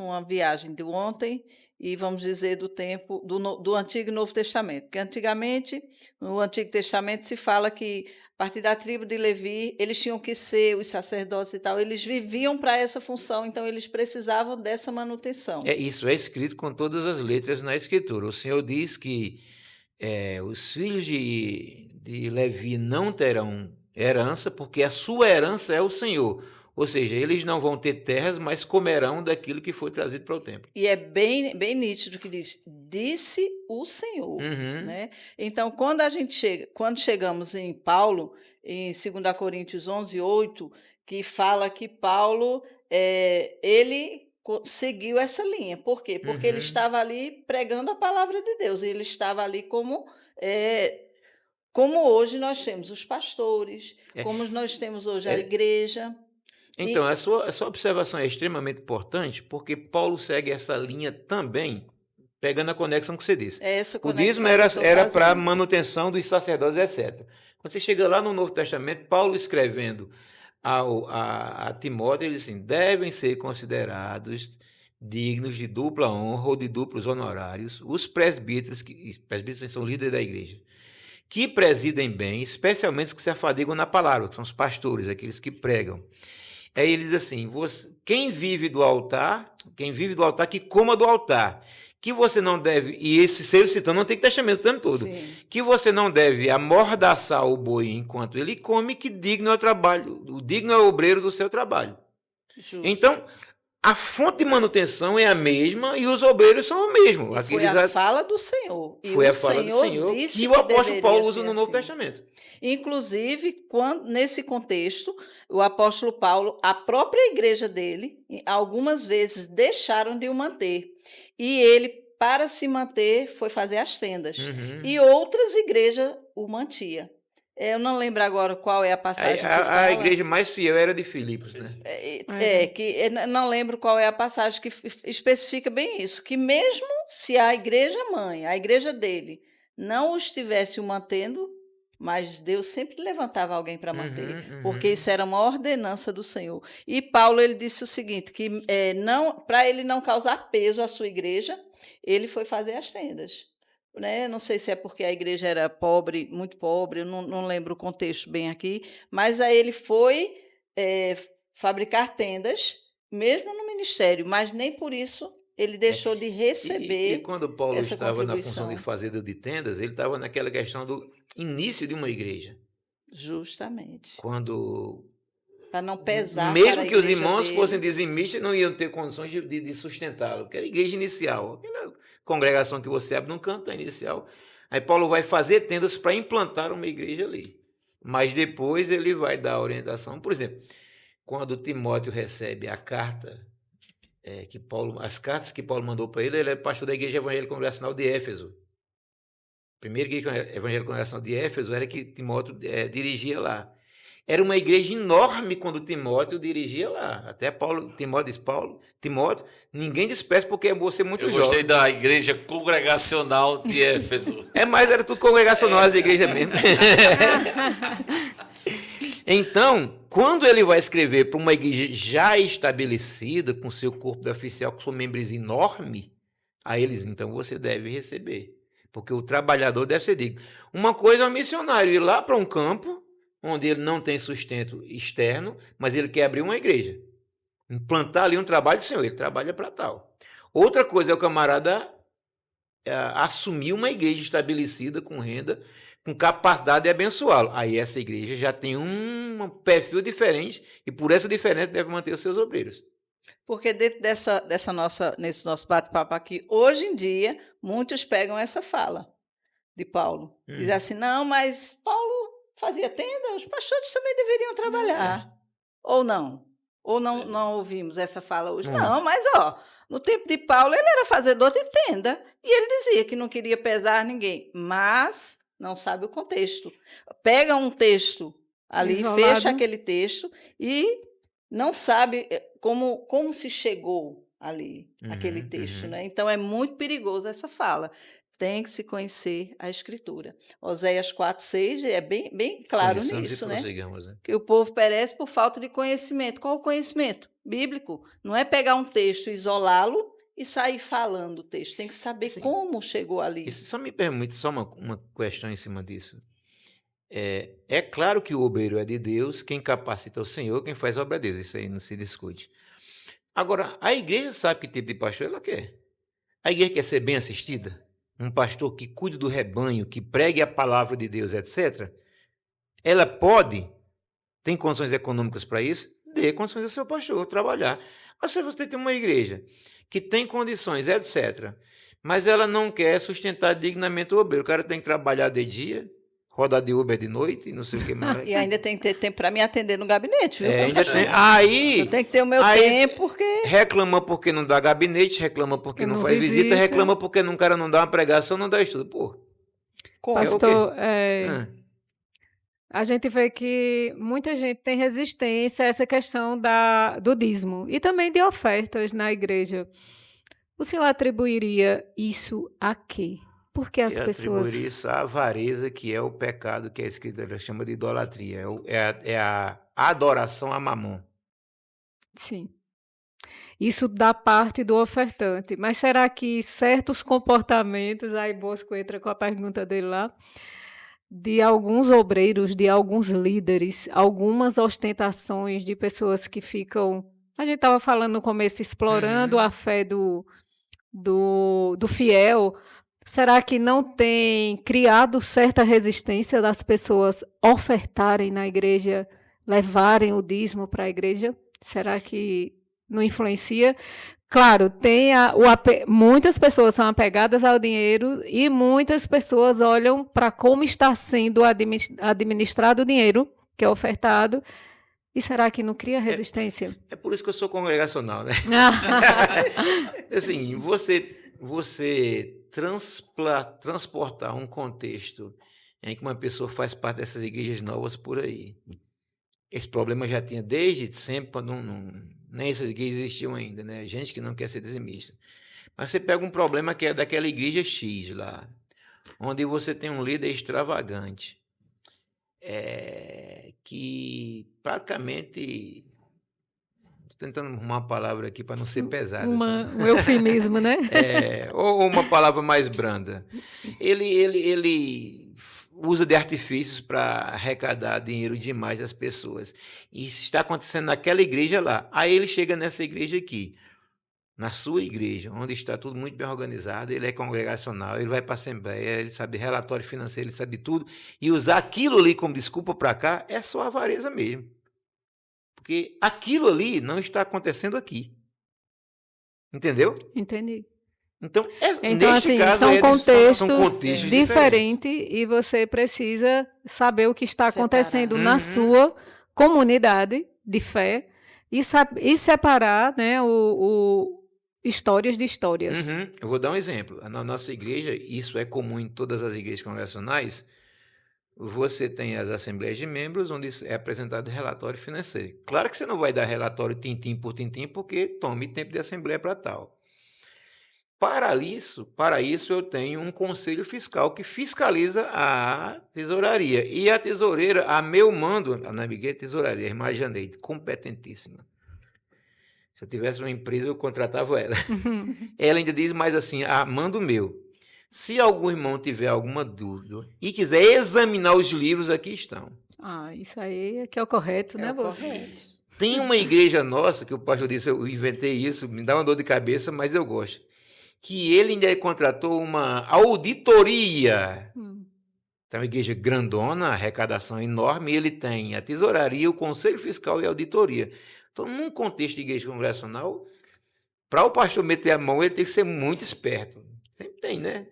uma viagem de ontem e, vamos dizer, do tempo do Antigo e Novo Testamento. Porque antigamente, no Antigo Testamento, se fala que, a partir da tribo de Levi, eles tinham que ser os sacerdotes e tal, eles viviam para essa função, então eles precisavam dessa manutenção. Isso é escrito com todas as letras na Escritura. O Senhor diz que os filhos de Levi não terão herança, porque a sua herança é o Senhor. Ou seja, eles não vão ter terras, mas comerão daquilo que foi trazido para o templo. E é bem nítido que diz, disse o Senhor. Uhum. Né? Então, quando chegamos em Paulo, em 2 Coríntios 11:8, que fala que Paulo, ele seguiu essa linha. Por quê? Porque ele Uhum. estava ali pregando a palavra de Deus. Ele estava ali como hoje nós temos os pastores, É. como nós temos hoje a É. igreja. Então, a sua observação é extremamente importante, porque Paulo segue essa linha também, pegando a conexão que você disse. É essa O conexão dízimo que eu estou era para fazendo. manutenção dos sacerdotes, etc. Quando você chega lá no Novo Testamento, Paulo escrevendo a Timóteo, ele diz assim, devem ser considerados dignos de dupla honra ou de duplos honorários os presbíteros são líderes da igreja, que presidem bem, especialmente os que se afadigam na palavra, que são os pastores, aqueles que pregam. Aí ele diz assim, quem vive do altar, que coma do altar. Que você não deve, e esse ser citando o Antigo Testamento o tempo todo, Sim. que você não deve amordaçar o boi enquanto ele come, que digno é o trabalho, o digno é o obreiro do seu trabalho. Justo. Então, a fonte de manutenção é a mesma e os obreiros são o mesmo. E foi a fala do Senhor. E foi o a fala do Senhor disse que o apóstolo deveria Paulo usa ser no Novo assim. Testamento. Inclusive, nesse contexto, o apóstolo Paulo, a própria igreja dele, algumas vezes deixaram de o manter. E ele, para se manter, foi fazer as tendas. Uhum. E outras igrejas o mantinham. Eu não lembro agora qual é a passagem que fala. A igreja mais fiel era de Filipos, né? Não lembro qual é a passagem que especifica bem isso, que mesmo se a igreja mãe, a igreja dele, não o estivesse o mantendo, mas Deus sempre levantava alguém para manter, porque isso era uma ordenança do Senhor. E Paulo, ele disse o seguinte, que para ele não causar peso à sua igreja, ele foi fazer as tendas. Né? Não sei se é porque a igreja era pobre, muito pobre, eu não lembro o contexto bem aqui, mas aí ele foi fabricar tendas, mesmo no ministério, mas nem por isso ele deixou de receber. E quando Paulo essa estava na contribuição. função de fazedor de tendas, ele estava naquela questão do início de uma igreja. Justamente. Quando para não pesar. Mesmo que os irmãos fossem dizimistas, não iam ter condições de sustentá-lo. Aquela igreja inicial, aquela congregação que você abre num canto inicial. Aí Paulo vai fazer tendas para implantar uma igreja ali. Mas depois ele vai dar a orientação. Por exemplo, quando Timóteo recebe a carta, as cartas que Paulo mandou para ele é pastor da igreja evangélica congregacional de Éfeso. A primeira igreja evangélica congregacional de Éfeso era que Timóteo dirigia lá. Era uma igreja enorme quando Timóteo dirigia lá. Até Timóteo disse, Timóteo, ninguém despreza porque você é muito jovem. Eu gostei da igreja congregacional de Éfeso. Mas era tudo congregacional, as igrejas mesmo. Então, quando ele vai escrever para uma igreja já estabelecida, com seu corpo de oficial, com sua membros enorme, a eles, então, você deve receber. Porque o trabalhador deve ser digno. Uma coisa é o missionário ir lá para um campo, onde ele não tem sustento externo, mas ele quer abrir uma igreja. Implantar ali um trabalho do Senhor, ele trabalha para tal. Outra coisa é o camarada assumir uma igreja estabelecida com renda, com capacidade de abençoá-lo. Aí essa igreja já tem um perfil diferente e por essa diferença deve manter os seus obreiros. Porque dentro nesse nosso bate-papo aqui, hoje em dia, muitos pegam essa fala de Paulo. Dizem assim, não, mas Paulo fazia tenda, os pastores também deveriam trabalhar. Ou não ouvimos essa fala hoje. Não, mas no tempo de Paulo ele era fazedor de tenda e ele dizia que não queria pesar ninguém, mas não sabe o contexto. Pega um texto ali, isolado, fecha aquele texto e não sabe como se chegou ali, aquele texto. Né? Então, é muito perigoso essa fala. Tem que se conhecer a Escritura. Oséias 4:6 é bem claro nisso, né? Que o povo perece por falta de conhecimento. Qual o conhecimento? Bíblico. Não é pegar um texto, isolá-lo e sair falando o texto. Tem que saber como chegou ali. Isso só me permite uma questão em cima disso. É claro que o obreiro é de Deus, quem capacita é o Senhor, quem faz a obra é Deus. Isso aí não se discute. Agora, a igreja sabe que tipo de pastor ela quer. A igreja quer ser bem assistida? Um pastor que cuide do rebanho, que pregue a palavra de Deus, etc., ela tem condições econômicas para isso? dê condições ao seu pastor trabalhar. Mas se você tem uma igreja que tem condições, etc., mas ela não quer sustentar dignamente o obreiro, o cara tem que trabalhar de dia, rodar de Uber de noite, não sei o que mais. E ainda tem que ter tempo para me atender no gabinete, viu? Ainda tem. Aí. Eu tenho que ter o meu aí tempo, porque. reclama porque não dá gabinete, reclama porque não faz visita, reclama porque o cara não dá uma pregação, não dá estudo. Pô. Pastor, Ah, a gente vê que muita gente tem resistência a essa questão do dízimo e também de ofertas na igreja. O senhor atribuiria isso a quê? Porque as eu pessoas. atribuir isso à avareza, que é o pecado que a Escritura chama de idolatria. É a adoração a Mamon. Sim. Isso da parte do ofertante. Mas será que certos comportamentos, aí Bosco entra com a pergunta dele lá, de alguns obreiros, de alguns líderes, algumas ostentações de pessoas que ficam. A gente estava falando no começo, explorando a fé do fiel. Será que não tem criado certa resistência das pessoas ofertarem na igreja, levarem o dízimo para a igreja? Será que não influencia? Claro, tem muitas pessoas são apegadas ao dinheiro e muitas pessoas olham para como está sendo administrado o dinheiro que é ofertado. E será que não cria resistência? É por isso que eu sou congregacional, né? Assim, você transportar um contexto em que uma pessoa faz parte dessas igrejas novas por aí. Esse problema já tinha desde sempre, nem essas igrejas existiam ainda, né? Gente que não quer ser dizimista. Mas você pega um problema que é daquela igreja X lá, onde você tem um líder extravagante, que praticamente... Estou tentando arrumar uma palavra aqui para não ser pesada. Um eufemismo, né? Ou uma palavra mais branda. Ele usa de artifícios para arrecadar dinheiro demais das pessoas. E isso está acontecendo naquela igreja lá. Aí ele chega nessa igreja aqui, na sua igreja, onde está tudo muito bem organizado, ele é congregacional, ele vai para a assembleia, ele sabe relatório financeiro, ele sabe tudo, e usar aquilo ali como desculpa para cá é só avareza mesmo. Porque aquilo ali não está acontecendo aqui. Entendeu? Entendi. Então, então neste assim, caso, são contextos diferentes. diferentes e você precisa saber o que está acontecendo na Uhum. sua comunidade de fé e separar, né, histórias de histórias. Uhum. Eu vou dar um exemplo. Na nossa igreja, isso é comum em todas as igrejas congregacionais, você tem as assembleias de membros, onde é apresentado relatório financeiro. Claro que você não vai dar relatório tintim por tintim, porque tome tempo de assembleia para tal. Para isso, eu tenho um conselho fiscal que fiscaliza a tesouraria. E a tesoureira, a meu mando, a Nabiguei Tesouraria, a irmã Janeide, competentíssima. Se eu tivesse uma empresa, eu contratava ela. Ela ainda diz mais assim, mando meu. Se algum irmão tiver alguma dúvida e quiser examinar os livros, aqui estão. Isso aí é que é o correto, né, Bolsa? Tem uma igreja nossa, que o pastor disse, eu inventei isso, me dá uma dor de cabeça, mas eu gosto, que ele ainda contratou uma auditoria. Então, uma igreja grandona, arrecadação enorme, e ele tem a tesouraria, o conselho fiscal e a auditoria. Então, num contexto de igreja congregacional, para o pastor meter a mão, ele tem que ser muito esperto. Sempre tem, né?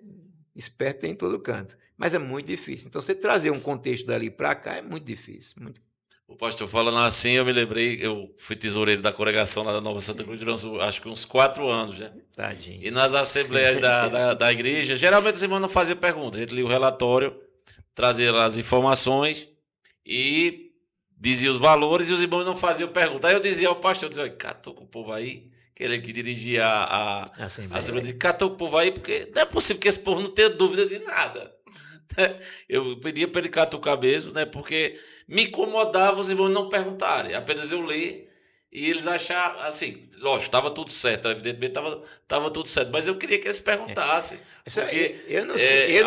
Esperto tem em todo canto. Mas é muito difícil. Então, você trazer um contexto dali para cá é muito difícil. O pastor falando assim, eu me lembrei, eu fui tesoureiro da congregação lá da Nova Santa Cruz durante, acho que uns 4 anos, né? Tadinho. E nas assembleias da igreja, geralmente os irmãos não faziam pergunta. A gente lia o relatório, trazia lá as informações e dizia os valores e os irmãos não faziam pergunta. Aí eu dizia ao pastor, eu dizia, catou com o povo aí, que ele que dirigia a assembleia, catou com o povo aí, porque não é possível que esse povo não tenha dúvida de nada. Eu pedia para ele catucar mesmo, né? Porque me incomodava os irmãos não perguntarem, apenas eu ler e eles achavam, assim, lógico, estava tudo certo, evidentemente estava tudo certo, mas eu queria que eles perguntassem, porque eu não sei.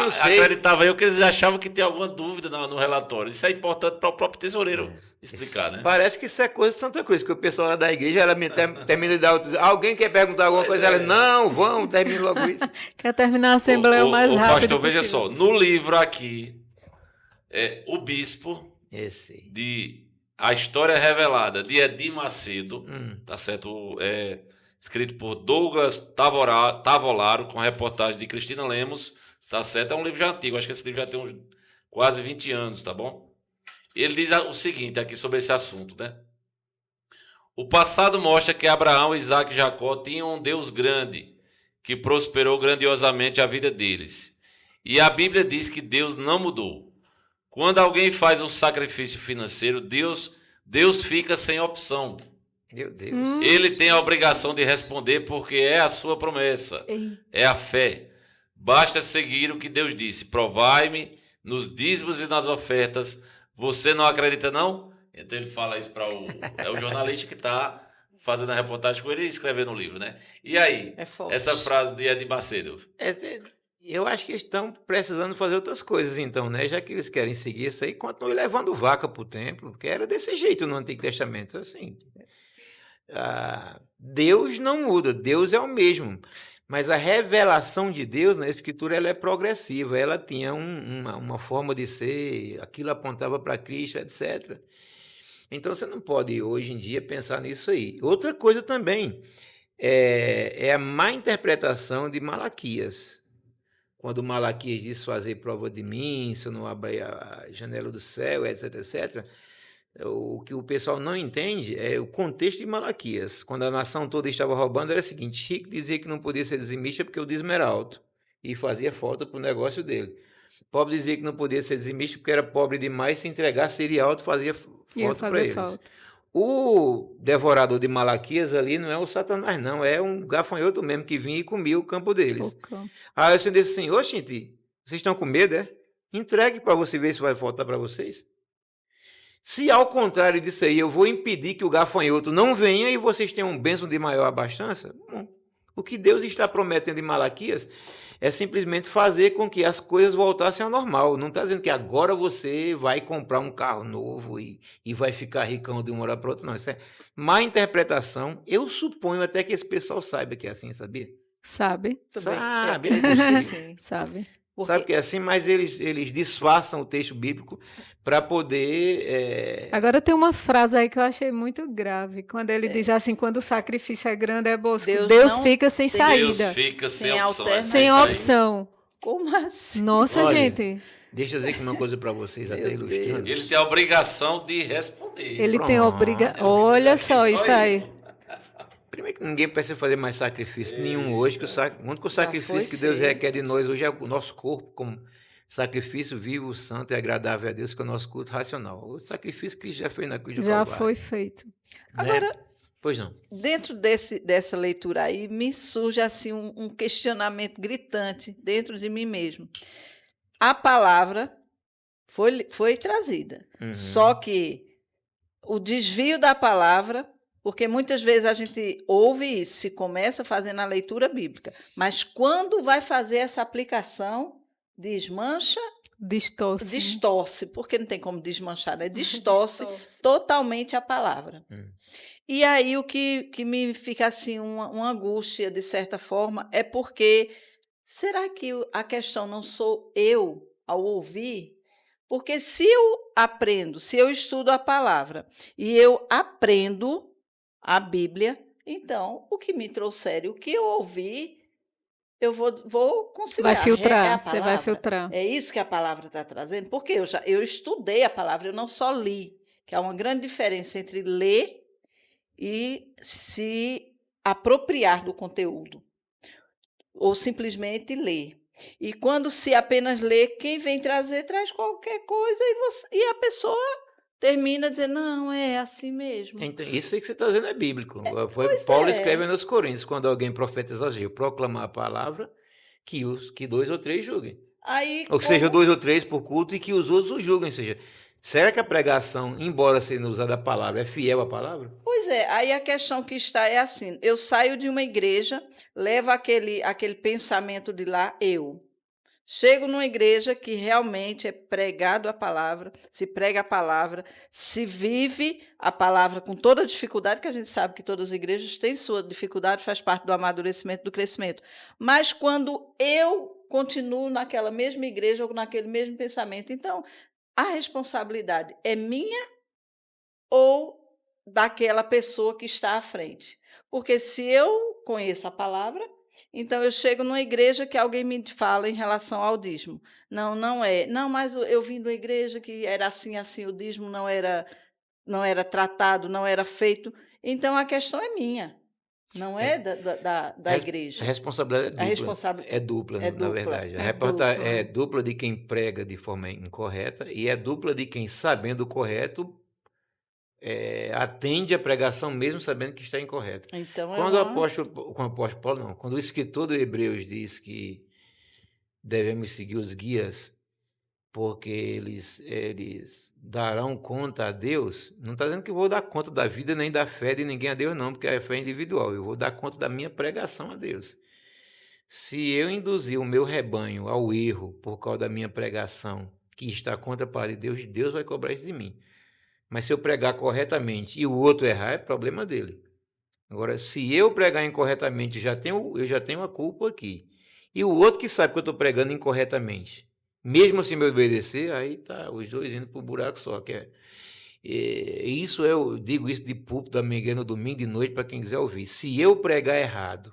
acreditava eu que eles achavam que tinha alguma dúvida no relatório. Isso é importante para o próprio tesoureiro explicar, né? Parece que isso é coisa de Santa Cruz, que o pessoal lá da igreja, ela termina de dar outra. Alguém quer perguntar alguma coisa? Ela, não, vamos, termina logo isso. Quer terminar a assembleia o mais rápido pastor, possível. veja só, no livro aqui, o bispo Esse. de A História Revelada, de Edir Macedo, tá certo? É escrito por Douglas Tavolaro, com reportagem de Cristina Lemos, tá certo? É um livro já antigo, acho que esse livro já tem uns quase 20 anos, tá bom? Ele diz o seguinte aqui sobre esse assunto, né? O passado mostra que Abraão, Isaac e Jacó tinham um Deus grande, que prosperou grandiosamente a vida deles. E a Bíblia diz que Deus não mudou. Quando alguém faz um sacrifício financeiro, Deus fica sem opção. Meu Deus. Ele tem a obrigação de responder porque é a sua promessa, Ei. é a fé. Basta seguir o que Deus disse. Provai-me nos dízimos e nas ofertas. Você não acredita, não? Então ele fala isso para o jornalista que está fazendo a reportagem com ele e escrevendo o livro, né? E aí, É forte. essa frase de Edir Macedo? Eu acho que eles estão precisando fazer outras coisas, então, né? Já que eles querem seguir isso aí, continuem levando vaca para o templo, porque era desse jeito no Antigo Testamento, assim. Deus não muda, Deus é o mesmo. Mas a revelação de Deus na Escritura ela é progressiva, ela tinha uma forma de ser, aquilo apontava para Cristo, etc. Então você não pode hoje em dia pensar nisso aí. Outra coisa também é a má interpretação de Malaquias. Quando Malaquias diz fazer prova de mim, se eu não abrir a janela do céu, etc, etc. O que o pessoal não entende é o contexto de Malaquias. Quando a nação toda estava roubando, era o seguinte: Chico dizia que não podia ser dizimista porque o dízimo era alto e fazia falta para o negócio dele. Pobre dizia que não podia ser dizimista porque era pobre demais, se entregar seria alto, fazia Ia falta para fazer eles. falta. O devorador de Malaquias ali não é o Satanás, não, é um gafanhoto mesmo que vinha e comia o campo deles. O campo. Aí o Senhor disse assim: ô, gente, vocês estão com medo, é? Entregue para você ver se vai faltar para vocês. Se ao contrário disso aí, eu vou impedir que o gafanhoto não venha e vocês tenham um bênção de maior abastança, bom, o que Deus está prometendo em Malaquias é simplesmente fazer com que as coisas voltassem ao normal. Não está dizendo que agora você vai comprar um carro novo e vai ficar ricão de uma hora para outra, não. Isso é má interpretação. Eu suponho até que esse pessoal saiba que é assim, sabia? Sabe? Também. Sabe, Eu é acredito que possível. sim. Sabe? Sabe que é assim, mas eles disfarçam o texto bíblico para poder. Agora tem uma frase aí que eu achei muito grave. Quando ele diz assim, quando o sacrifício é grande, é bosco. Deus Deus não fica sem tem- Deus saída. fica sem Sem opção. alternativa. Sem isso aí. opção. Como assim? Nossa, Olha, gente. Deixa eu dizer aqui uma coisa para vocês, até Meu ilustrando. Ele tem a obrigação de responder. Ele tem Pronto. Olha Aqui só isso aí. Primeiro que ninguém precisa fazer mais sacrifício nenhum hoje, que o único sacrifício foi que Deus feito. requer de nós hoje é o nosso corpo como sacrifício vivo, santo e agradável a Deus, que é o nosso culto racional. O sacrifício que já fez na cruz do Já Calvário. foi feito. Né? Agora, Pois não. dentro dessa leitura aí, me surge assim um questionamento gritante dentro de mim mesmo. A palavra foi trazida, só que o desvio da palavra, porque muitas vezes a gente ouve isso, se começa fazendo a leitura bíblica, mas quando vai fazer essa aplicação, desmancha, Distorce. distorce, porque não tem como desmanchar, né? Distorce Distorce. totalmente a palavra. E aí o que me fica assim uma angústia, de certa forma, é porque será que a questão não sou eu ao ouvir? Porque se eu aprendo, se eu estudo a palavra e eu aprendo a Bíblia, então o que me trouxer, o que eu ouvi, eu vou considerar. Vai filtrar, É a você vai palavra? filtrar. É isso que a palavra está trazendo? Porque eu estudei a palavra, eu não só li, que há uma grande diferença entre ler e se apropriar do conteúdo, ou simplesmente ler. E quando se apenas lê, quem vem trazer traz qualquer coisa e a pessoa termina dizendo, não, é assim mesmo. Então, isso aí que você está dizendo é bíblico. Paulo escreve nos Coríntios, quando alguém profeta exagero, proclamar a palavra, que 2 ou 3 julguem. Aí, Ou que seja 2 ou 3 por culto e que os outros o julguem. Ou seja, será que a pregação, embora sendo usada a palavra, é fiel à palavra? Pois é, aí a questão que está é assim, eu saio de uma igreja, levo aquele pensamento de lá, chego numa igreja que realmente é pregado a palavra, se prega a palavra, se vive a palavra com toda a dificuldade, que a gente sabe que todas as igrejas têm sua dificuldade, faz parte do amadurecimento, do crescimento. Mas quando eu continuo naquela mesma igreja ou naquele mesmo pensamento, então a responsabilidade é minha ou daquela pessoa que está à frente. Porque se eu conheço a palavra, então eu chego numa igreja que alguém me fala em relação ao dízimo. Não, não é. Não, mas eu vim de uma igreja que era assim, assim, o dízimo não era tratado, não era feito. Então a questão é minha, não é da A igreja. responsabilidade A responsável é dupla, é na dupla. verdade. A É reportagem dupla. é dupla de quem prega de forma incorreta e é dupla de quem, sabendo o correto, atende a pregação mesmo sabendo que está incorreto. Então é Quando o uma. apóstolo Paulo, não, quando o escritor do Hebreus diz que devemos seguir os guias porque eles darão conta a Deus, não está dizendo que eu vou dar conta da vida nem da fé de ninguém a Deus, não, porque a fé é individual. Eu vou dar conta da minha pregação a Deus. Se eu induzir o meu rebanho ao erro por causa da minha pregação, que está contra a palavra de Deus, Deus vai cobrar isso de mim. Mas se eu pregar corretamente e o outro errar, é problema dele. Agora, se eu pregar incorretamente, eu já tenho a culpa aqui. E o outro que sabe que eu estou pregando incorretamente, mesmo assim me obedecer, aí tá os dois indo para o buraco só. Eu digo isso de púlpito da minha igreja no domingo de noite para quem quiser ouvir. Se eu pregar errado,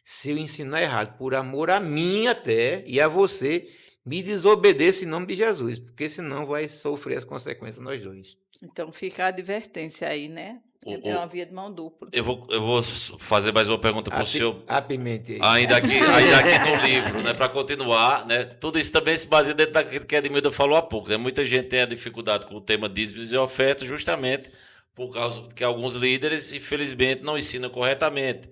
se eu ensinar errado, por amor a mim até e a você, me desobedeça em nome de Jesus, porque senão vai sofrer as consequências nós dois. Então fica a advertência aí, né? É uma via de mão dupla. Eu vou fazer mais uma pergunta para o senhor, Apimente aí. ainda aqui no livro, né, para continuar, né? Tudo isso também se baseia dentro daquilo que a Edmilda falou há pouco, né? Muita gente tem a dificuldade com o tema dízimos e ofertas justamente por causa que alguns líderes, infelizmente, não ensinam corretamente.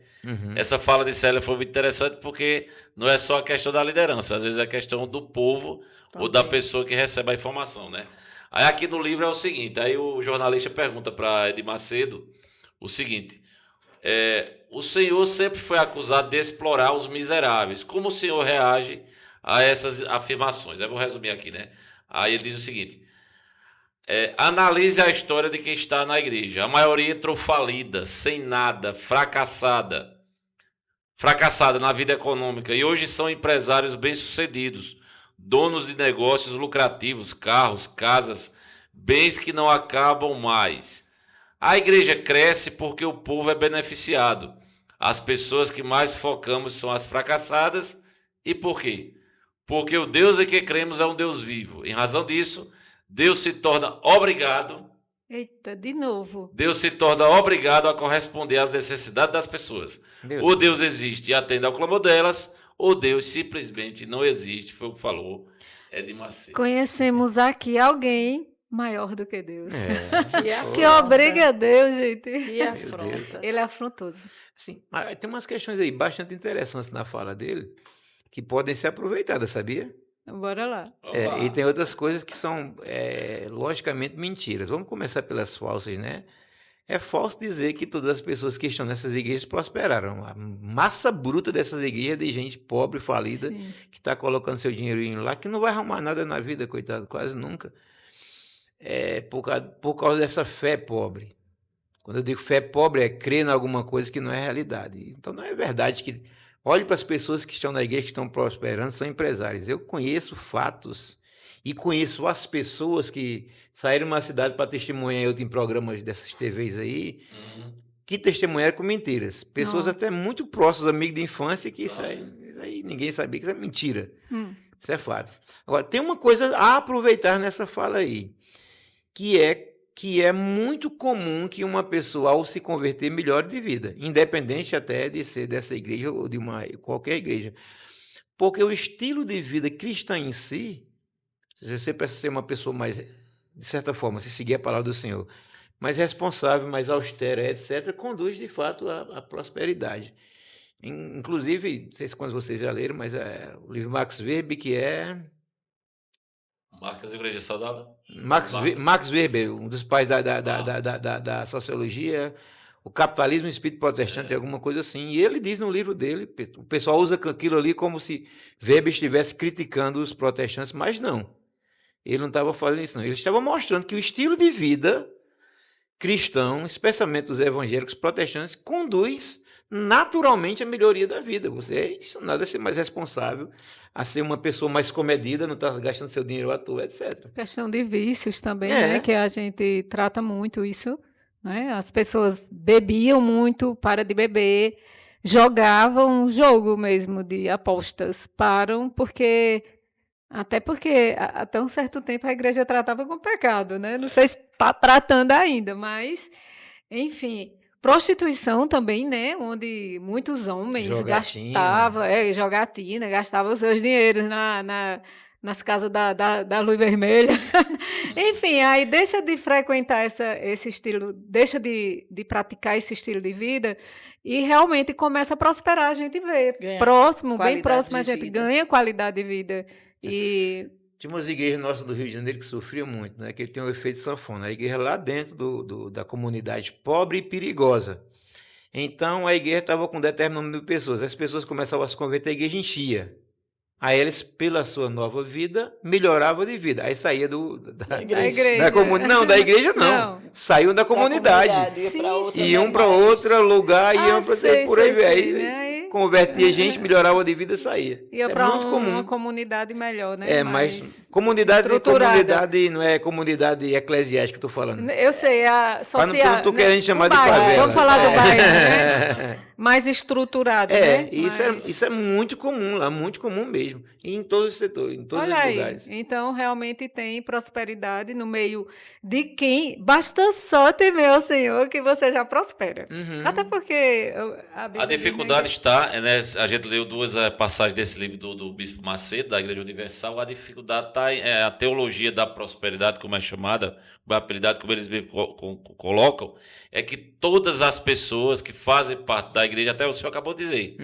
Essa fala de Célia foi muito interessante porque não é só a questão da liderança, às vezes é a questão do povo ou da Também. pessoa que recebe a informação, né? Aí aqui no livro é o seguinte, aí o jornalista pergunta para Edir Macedo o seguinte: o senhor sempre foi acusado de explorar os miseráveis. Como o senhor reage a essas afirmações? Eu vou resumir aqui, né? Aí ele diz o seguinte: analise a história de quem está na igreja. A maioria entrou falida, sem nada, fracassada na vida econômica e hoje são empresários bem-sucedidos, donos de negócios lucrativos, carros, casas, bens que não acabam mais. A igreja cresce porque o povo é beneficiado. As pessoas que mais focamos são as fracassadas. E por quê? Porque o Deus em que cremos é um Deus vivo. Em razão disso, Deus se torna obrigado Eita, de novo. a corresponder às necessidades das pessoas. Meu Ou Deus existe e atende ao clamor delas, ou Deus simplesmente não existe, foi o que falou Edir Macedo. Conhecemos aqui alguém maior do que Deus. Que Que afronta. obriga Deus, gente. Que afronta. Ele é afrontoso. Assim, mas tem umas questões aí bastante interessantes na fala dele que podem ser aproveitadas, sabia? Bora lá. E tem outras coisas que são, logicamente, mentiras. Vamos começar pelas falsas, né? É falso dizer que todas as pessoas que estão nessas igrejas prosperaram. A massa bruta dessas igrejas é de gente pobre, falida, Sim. que está colocando seu dinheirinho lá, que não vai arrumar nada na vida, coitado, quase nunca. Por causa dessa fé pobre. Quando eu digo fé pobre, é crer em alguma coisa que não é realidade. Então não é verdade que... Olhe para as pessoas que estão na igreja, que estão prosperando, são empresários. Eu conheço fatos e conheço as pessoas que saíram de uma cidade para testemunhar em programas dessas TVs aí, que testemunharam com mentiras. Pessoas Nossa. até muito próximas, amigos de infância, que isso aí ninguém sabia que isso é mentira. Isso é fato. Agora, tem uma coisa a aproveitar nessa fala aí, que é muito comum que uma pessoa, ao se converter, melhore de vida, independente até de ser dessa igreja ou de qualquer igreja. Porque o estilo de vida cristã em si, você precisa ser uma pessoa mais, de certa forma, se seguir a palavra do Senhor, mais responsável, mais austera, etc., conduz, de fato, à prosperidade. Inclusive, não sei se quando vocês já leram, mas o livro Max Weber, que é... Marcas da Igreja Saudável? Max Weber, um dos pais da sociologia, o capitalismo e o espírito protestante, alguma coisa assim. E ele diz no livro dele, o pessoal usa aquilo ali como se Weber estivesse criticando os protestantes, mas não. Ele não estava falando isso, não. Ele estava mostrando que o estilo de vida cristão, especialmente os evangélicos protestantes, conduz naturalmente a melhoria da vida. Você é ensinado a ser mais responsável, a ser uma pessoa mais comedida, não estar gastando seu dinheiro à toa, etc. Questão de vícios também, É. né? Que a gente trata muito isso, né? As pessoas bebiam muito, para de beber, jogavam jogo mesmo de apostas, param porque até porque até um certo tempo a igreja tratava com pecado, né? Não sei se está tratando ainda, mas enfim, prostituição também, né? Onde muitos homens Jogatina. gastavam os seus dinheiros nas casas da Luz Vermelha. Enfim, aí deixa de frequentar esse estilo, deixa de praticar esse estilo de vida e realmente começa a prosperar, a gente vê. Ganha Bem qualidade próximo, a de gente vida. ganha qualidade de vida. E Tinha umas igrejas nossas do Rio de Janeiro que sofriam muito, né? Que tem o efeito sanfona. A igreja lá dentro da comunidade pobre e perigosa. Então a igreja estava com um determinado número de pessoas. As pessoas começavam a se converter, a igreja enchia. Aí eles, pela sua nova vida, melhoravam de vida. Aí saía da igreja. Não, da igreja não. Não. Saíam da comunidade. Iam para outro lugar, iam para sei, por aí. sei, Aí sei, né? convertia gente, melhorava de vida e saía. ia Isso é para muito comum. uma comunidade melhor, né? É, mas comunidade não é comunidade eclesiástica que eu tô falando. Eu sei, a social. Não tô querendo chamar de bairro, favela. Vamos falar do bairro, né? Mais estruturado, né? Isso é muito comum lá, muito comum mesmo. E em todos os setores, em todos Olha os aí, lugares. então realmente tem prosperidade no meio de quem basta só temer ao Senhor que você já prospera. Até porque a Bíblia A diz, né, dificuldade que- está, né? A gente leu duas passagens desse livro do Bispo Macedo, da Igreja Universal. A dificuldade está em a teologia da prosperidade, como é chamada, a apelidade, como eles mesmo colocam, é que todas as pessoas que fazem parte da igreja, até o senhor acabou de dizer,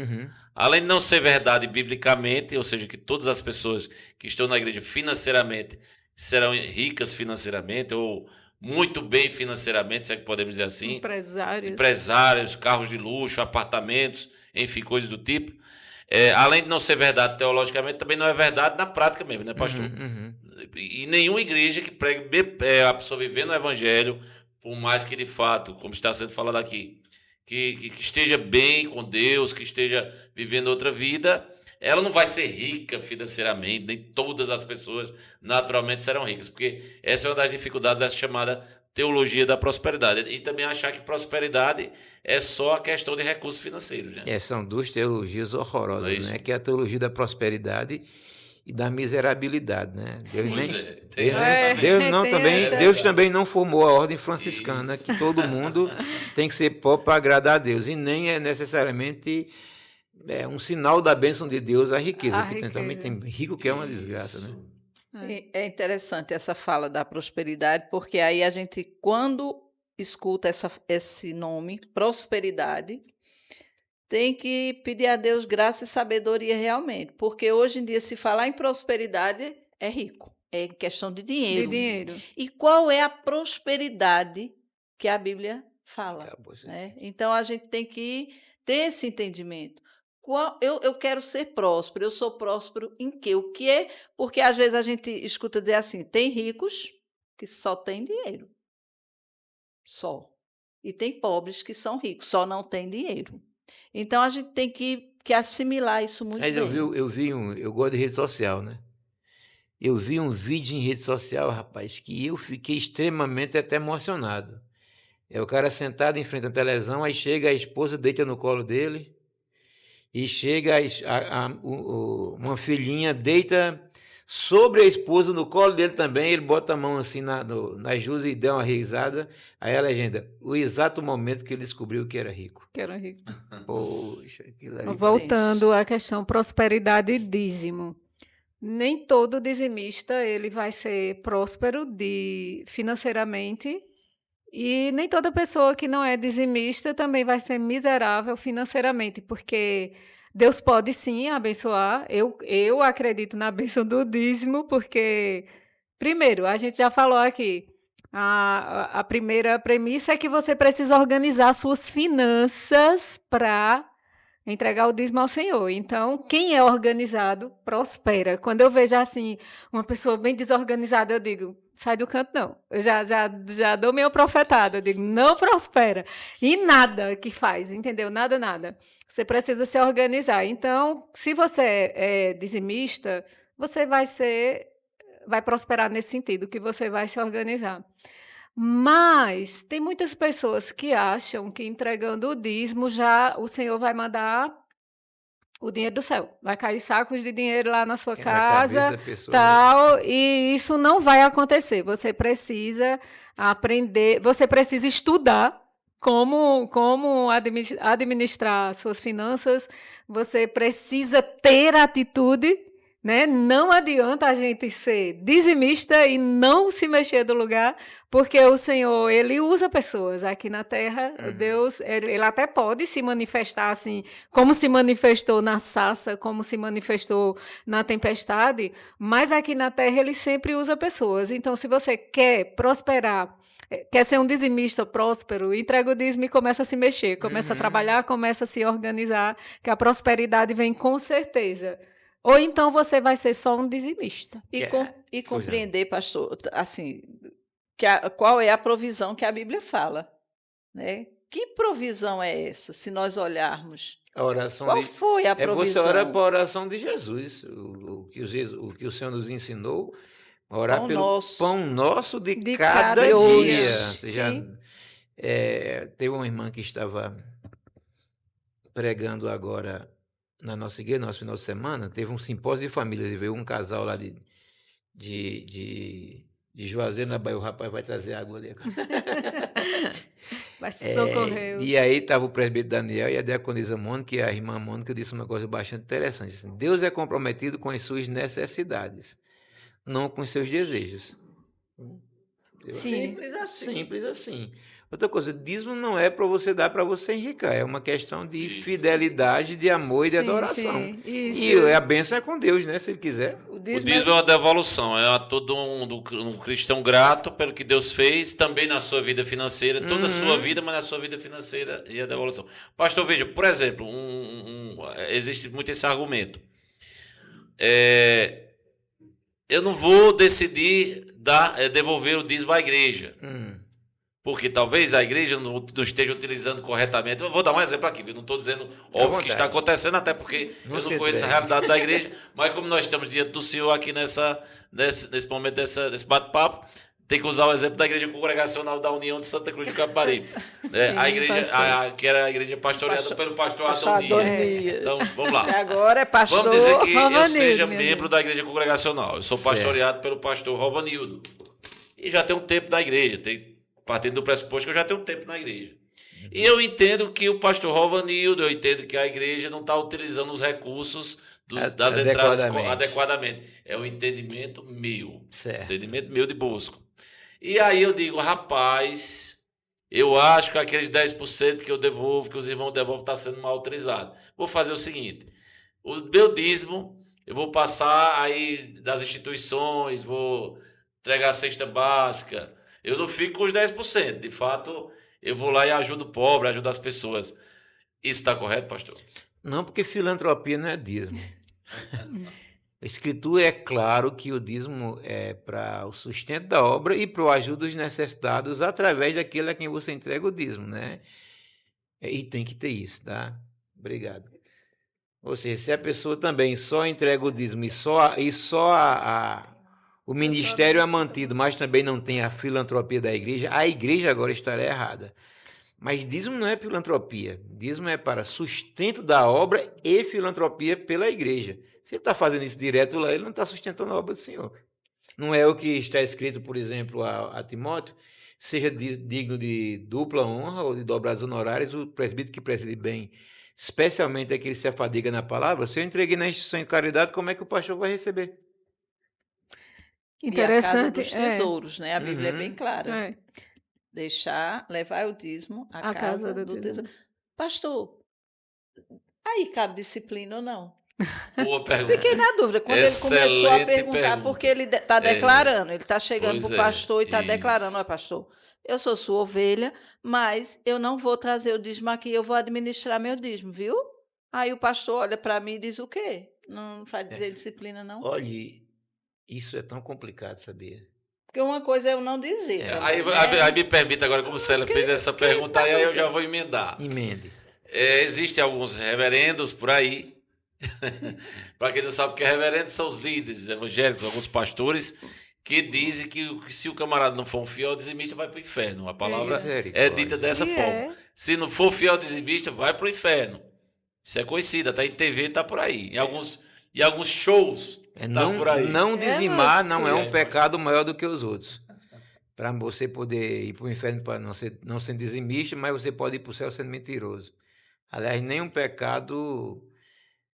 além de não ser verdade biblicamente, ou seja, que todas as pessoas que estão na igreja financeiramente serão ricas financeiramente, ou muito bem financeiramente, se é que podemos dizer assim, empresários, carros de luxo, apartamentos, enfim, coisas do tipo. Além de não ser verdade teologicamente, também não é verdade na prática mesmo, né, pastor? E nenhuma igreja que pregue a pessoa vivendo o evangelho, por mais que de fato, como está sendo falado aqui, que esteja bem com Deus, que esteja vivendo outra vida, ela não vai ser rica financeiramente, nem todas as pessoas naturalmente serão ricas, porque essa é uma das dificuldades dessa chamada teologia da prosperidade. E também achar que prosperidade é só a questão de recursos financeiros. Né? São duas teologias Não é horrorosas, isso? né? Que é a teologia da prosperidade e da miserabilidade, né? Deus também não formou a ordem franciscana, Isso. que todo mundo tem que ser pobre para agradar a Deus, e nem é necessariamente um sinal da bênção de Deus a riqueza, porque também tem rico que é uma desgraça, né? É interessante essa fala da prosperidade, porque aí a gente, quando escuta esse nome, prosperidade, tem que pedir a Deus graça e sabedoria realmente, porque hoje em dia, se falar em prosperidade, é rico, é questão de dinheiro. E qual é a prosperidade que a Bíblia fala? Né? Então, a gente tem que ter esse entendimento. Eu quero ser próspero, eu sou próspero em quê? O que é? Porque às vezes a gente escuta dizer assim, tem ricos que só têm dinheiro. Só. E tem pobres que são ricos, só não têm dinheiro. Então a gente tem que assimilar isso muito bem. Eu gosto de rede social, né? Eu vi um vídeo em rede social, rapaz, que eu fiquei extremamente até emocionado. É o cara sentado em frente à televisão, aí chega a esposa, deita no colo dele, e chega uma filhinha, deita sobre a esposa no colo dele também, ele bota a mão assim na Júlia e dá uma risada. Aí a legenda, o exato momento que ele descobriu que era rico. Poxa, aquilo ali. Voltando à questão prosperidade e dízimo. Nem todo dizimista ele vai ser próspero financeiramente, e nem toda pessoa que não é dizimista também vai ser miserável financeiramente, porque Deus pode sim abençoar. Eu acredito na bênção do dízimo, porque, primeiro, a gente já falou aqui, a primeira premissa é que você precisa organizar suas finanças para entregar o dízimo ao Senhor. Então, quem é organizado, prospera. Quando eu vejo, assim, uma pessoa bem desorganizada, eu digo, sai do canto, não. Eu já dou minha profetada, eu digo, não prospera. E nada que faz, entendeu? Nada, nada. Você precisa se organizar. Então, se você é dizimista, você vai prosperar nesse sentido, que você vai se organizar. Mas tem muitas pessoas que acham que entregando o dízimo já o Senhor vai mandar o dinheiro do céu. Vai cair sacos de dinheiro lá na sua Que na cabeça casa, da pessoa, tal, e isso não vai acontecer. Você precisa aprender, você precisa estudar como administrar suas finanças, você precisa ter atitude, né? Não adianta a gente ser dizimista e não se mexer do lugar, porque o Senhor, ele usa pessoas aqui na terra. Deus, ele até pode se manifestar assim, como se manifestou na sarça, como se manifestou na tempestade, mas aqui na terra ele sempre usa pessoas. Então, se você quer prosperar, quer ser um dizimista próspero, entrega o dízimo e começa a se mexer, começa a trabalhar, começa a se organizar, que a prosperidade vem com certeza. Ou então você vai ser só um dizimista. E compreender, pastor, assim, qual é a provisão que a Bíblia fala, né? Que provisão é essa, se nós olharmos? A oração Qual foi a Você provisão? ora para a oração de Jesus, o que o Senhor nos ensinou, orar Pão pelo nosso. pão nosso de De cada cada dia. dia. Você já, Sim. teve uma irmã que estava pregando agora na nossa igreja, nosso final de semana, teve um simpósio de famílias e veio um casal lá de Juazeiro, na Bahia. O rapaz vai trazer água ali. Vai socorrer. E aí estava o presbítero Daniel e a diaconisa Mônica, e a irmã Mônica disse uma coisa bastante interessante. Assim, Deus é comprometido com as suas necessidades, não com os seus desejos. Simples assim. Simples assim. Outra coisa, dízimo não é para você dar para você enricar, é uma questão de fidelidade, de amor e de Sim, adoração. sim, isso. E a bênção é com Deus, né? Se ele quiser. O O dízimo dízimo é uma devolução, é todo um cristão grato pelo que Deus fez, também na sua vida financeira, toda a sua vida, mas na sua vida financeira e a devolução. Pastor, veja, por exemplo, existe muito esse argumento. Eu não vou decidir devolver o dízimo à igreja, porque talvez a igreja não esteja utilizando corretamente. Eu vou dar um exemplo aqui, eu não estou dizendo óbvio que está acontecendo, até porque Não eu se não conheço a entregue. realidade da igreja, mas como nós estamos diante do Senhor aqui nesse momento desse bate-papo, tem que usar o exemplo da igreja congregacional da União de Santa Cruz do Capibaribe. A Sim, igreja, pastor. que era a igreja pastoreada pelo pastor Pastor Adonias. Adonias. Então, vamos lá. que agora é pastor. Vamos dizer que eu Rovanildo, seja meu membro Deus. da igreja congregacional. Eu sou Certo. pastoreado pelo pastor Rovanildo. E já tenho um tempo na igreja. Partindo do pressuposto que eu já tenho um tempo na igreja. E eu entendo que o pastor Rovanildo, eu entendo que a igreja não está utilizando os recursos das entradas adequadamente. É um entendimento meu. Certo. Entendimento meu de Bosco. E aí eu digo, rapaz, eu acho que aqueles 10% que eu devolvo, que os irmãos devolvem, está sendo mal utilizado. Vou fazer o seguinte, o meu dízimo, eu vou passar aí das instituições, vou entregar a cesta básica, eu não fico com os 10%, de fato, eu vou lá e ajudo o pobre, ajudo as pessoas. Isso está correto, pastor? Não, porque filantropia não é dízimo. A Escritura é claro que o dízimo é para o sustento da obra e para o ajuda dos necessitados através daquele a quem você entrega o dízimo, né? E tem que ter isso, tá? Obrigado. Ou seja, se a pessoa também só entrega o dízimo e só o ministério é mantido, mas também não tem a filantropia da igreja, a igreja agora estará errada. Mas dízimo não é filantropia. Dízimo é para sustento da obra e filantropia pela igreja. Se ele está fazendo isso direto lá, ele não está sustentando a obra do Senhor. Não é o que está escrito, por exemplo, a Timóteo, seja digno de dupla honra ou de dobrar os honorários, o presbítero que preside bem, especialmente aquele que se afadiga na palavra. Se eu entreguei na instituição de caridade, como é que o pastor vai receber? E a casa Interessante. dos tesouros, né? A Bíblia é bem Uhum. clara. Levar o dízimo à A casa casa do do tesouro. tesouro. Pastor, aí cabe disciplina ou não? Boa pergunta. Fiquei na dúvida quando ele começou a Excelente perguntar, pergunta. porque ele está declarando, ele está chegando Pois para o é, pastor e está isso. declarando, olha, pastor, eu sou sua ovelha, mas eu não vou trazer o dízimo aqui, eu vou administrar meu dízimo, viu? Aí o pastor olha para mim e diz o quê? Não faz dizer disciplina, não? Olhe, isso é tão complicado, sabia? Porque uma coisa é eu não dizer. Aí, também, né? aí me permita agora, como Célia fez essa pergunta, aí eu já vou emendar. Emende. Existem alguns reverendos por aí. Para quem não sabe o que é reverendo, são os líderes evangélicos, alguns pastores, que dizem que se o camarada não for um fiel dizimista, vai para o inferno. A palavra é Misericórdia. dita dessa E forma. é. Se não for fiel dizimista, vai para o inferno. Isso é conhecido, até em TV tá por aí. Em alguns shows tá Não, por aí. não dizimar mas- não é um É. pecado maior do que os outros. Para você poder ir para o inferno para não ser dizimista, mas você pode ir para o céu sendo mentiroso. Aliás, nenhum pecado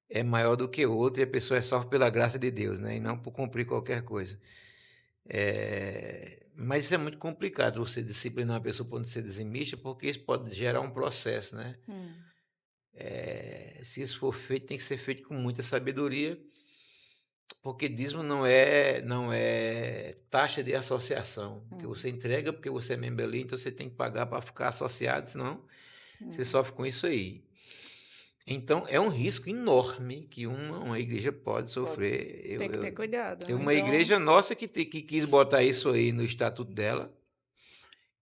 é maior do que outro e a pessoa é salva pela graça de Deus, né? E não por cumprir qualquer coisa. Mas isso é muito complicado, você disciplinar uma pessoa por não ser dizimista, porque isso pode gerar um processo, né? Se isso for feito, tem que ser feito com muita sabedoria, porque dízimo não é taxa de associação, que você entrega porque você é membro ali, então você tem que pagar para ficar associado, senão você sofre com isso aí. Então, é um risco enorme que uma igreja pode sofrer. Tem que ter cuidado. Tem né? uma igreja nossa que quis botar isso aí no estatuto dela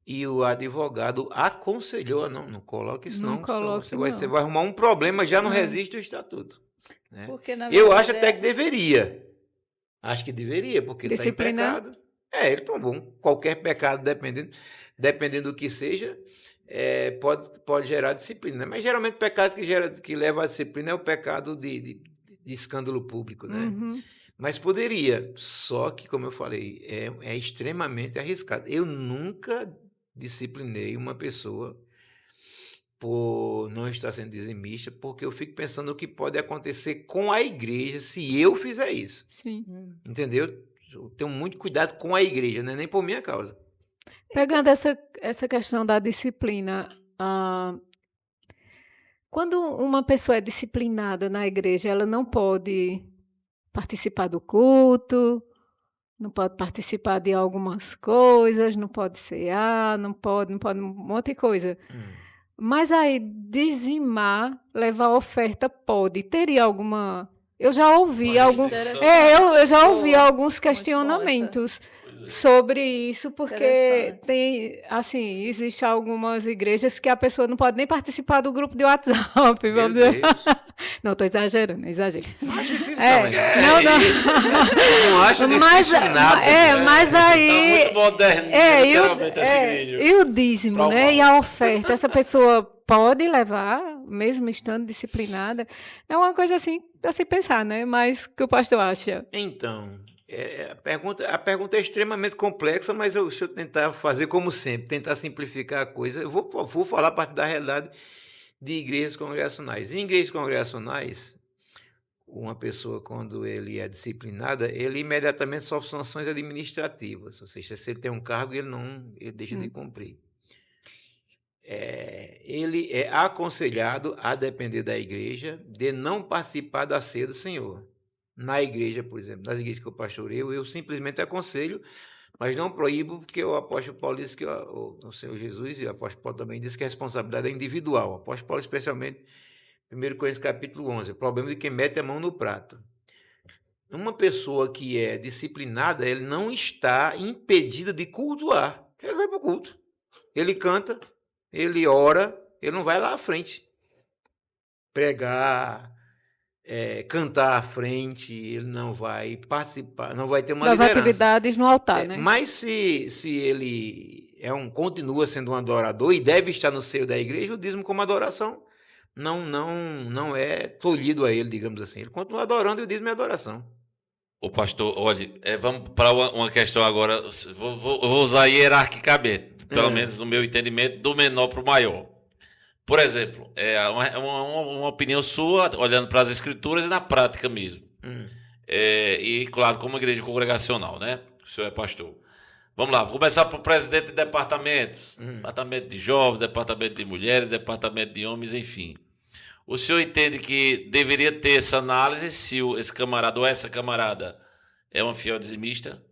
e o advogado aconselhou, não coloque isso Não não, coloque, você não. vai arrumar um problema, já não resiste o estatuto. Né? Porque, na Eu verdade, acho até que deveria. Acho que deveria, porque ele está em Disciplinar? pecado. Ele tá bom. Qualquer pecado, dependendo do que seja, pode gerar disciplina. Né? Mas geralmente o pecado que leva à disciplina é o pecado de escândalo público, né? Uhum. Mas poderia, só que, como eu falei, é extremamente arriscado. Eu nunca disciplinei uma pessoa por não estar sendo dizimista, porque eu fico pensando o que pode acontecer com a igreja se eu fizer isso. Sim. Entendeu? Eu tenho muito cuidado com a igreja, não é nem por minha causa. Pegando essa questão da disciplina, quando uma pessoa é disciplinada na igreja, ela não pode participar do culto, não pode participar de algumas coisas, não pode cear, não pode um monte de coisa. Mas aí, dizimar, levar oferta, pode. Teria alguma... Eu já ouvi Uma algum... restrição. eu já ouvi Boa. alguns Muito bom questionamentos sobre isso, porque Interessante. tem, assim, existe algumas igrejas que a pessoa não pode nem participar do grupo de WhatsApp, Meu vamos dizer. Deus. Não, estou exagerando, exagero. Não acho difícil, É, não. não. Não acho difícil nada. Mas Tá aí... muito moderno, e literalmente, essa igreja. o dízimo, Pra o né? mal. E a oferta, essa pessoa pode levar, mesmo estando disciplinada? É uma coisa assim, a se pensar, né? Mas o que o pastor acha? Então, a pergunta é extremamente complexa, mas deixa eu tentar fazer como sempre, tentar simplificar a coisa. Eu vou falar a partir da realidade de igrejas congregacionais. Em igrejas congregacionais, uma pessoa, quando ele é disciplinada, ele imediatamente sofre sanções administrativas. Ou seja, se ele tem um cargo, ele deixa de cumprir. Ele é aconselhado, a depender da igreja, de não participar da ceia do Senhor. Na igreja, por exemplo, nas igrejas que eu pastoreio, eu simplesmente aconselho, mas não proíbo, porque o apóstolo Paulo disse que o Senhor Jesus e o apóstolo Paulo também disse que a responsabilidade é individual. O apóstolo Paulo, especialmente, 1 Coríntios capítulo 11, o problema de quem mete a mão no prato. Uma pessoa que é disciplinada, ele não está impedida de cultuar. Ele vai para o culto. Ele canta, ele ora, ele não vai lá à frente pregar, cantar à frente, ele não vai participar, não vai ter uma Das liderança. atividades no altar, né? Mas se ele continua sendo um adorador e deve estar no seio da igreja, o dízimo como adoração não é tolhido a ele, digamos assim. Ele continua adorando e o dízimo é adoração. Ô pastor, olha, vamos para uma questão agora. Vou usar hierarquicamente, pelo menos no meu entendimento, do menor para o maior. Por exemplo, uma opinião sua, olhando para as escrituras e na prática mesmo. E, claro, como igreja congregacional, né? O senhor é pastor. Vamos lá, vou começar por presidente de departamentos. Departamento de jovens, departamento de mulheres, departamento de homens, enfim. O senhor entende que deveria ter essa análise se esse camarada ou essa camarada é um fiel dizimista?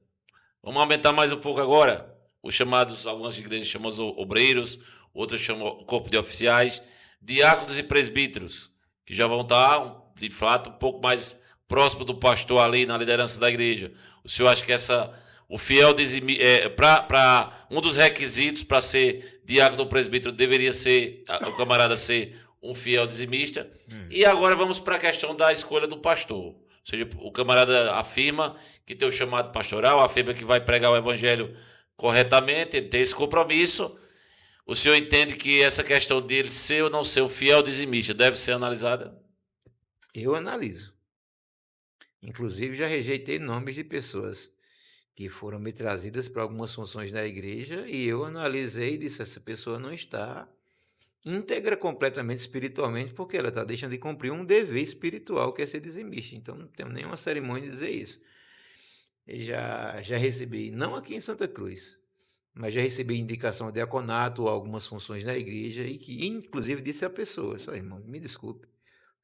Vamos aumentar mais um pouco agora. Os chamados, algumas igrejas chamam os obreiros, outras chamam o corpo de oficiais, diáconos e presbíteros, que já vão estar, de fato, um pouco mais próximo do pastor ali na liderança da igreja. O senhor acha que o fiel dizimista, um dos requisitos para ser diácono ou presbítero deveria ser o camarada ser um fiel dizimista? E agora vamos para a questão da escolha do pastor. Ou seja, o camarada afirma que tem o chamado pastoral, afirma que vai pregar o evangelho corretamente, ele tem esse compromisso. O senhor entende que essa questão dele ser ou não ser um fiel dizimista deve ser analisada? Eu analiso. Inclusive, já rejeitei nomes de pessoas que foram me trazidas para algumas funções da igreja e eu analisei e disse: essa pessoa não está íntegra completamente espiritualmente, porque ela está deixando de cumprir um dever espiritual que é ser dizimista. Então, não tenho nenhuma cerimônia de dizer isso. Já recebi, não aqui em Santa Cruz, mas já recebi indicação de diaconato ou algumas funções na igreja e que, inclusive, disse à pessoa: só irmão, me desculpe,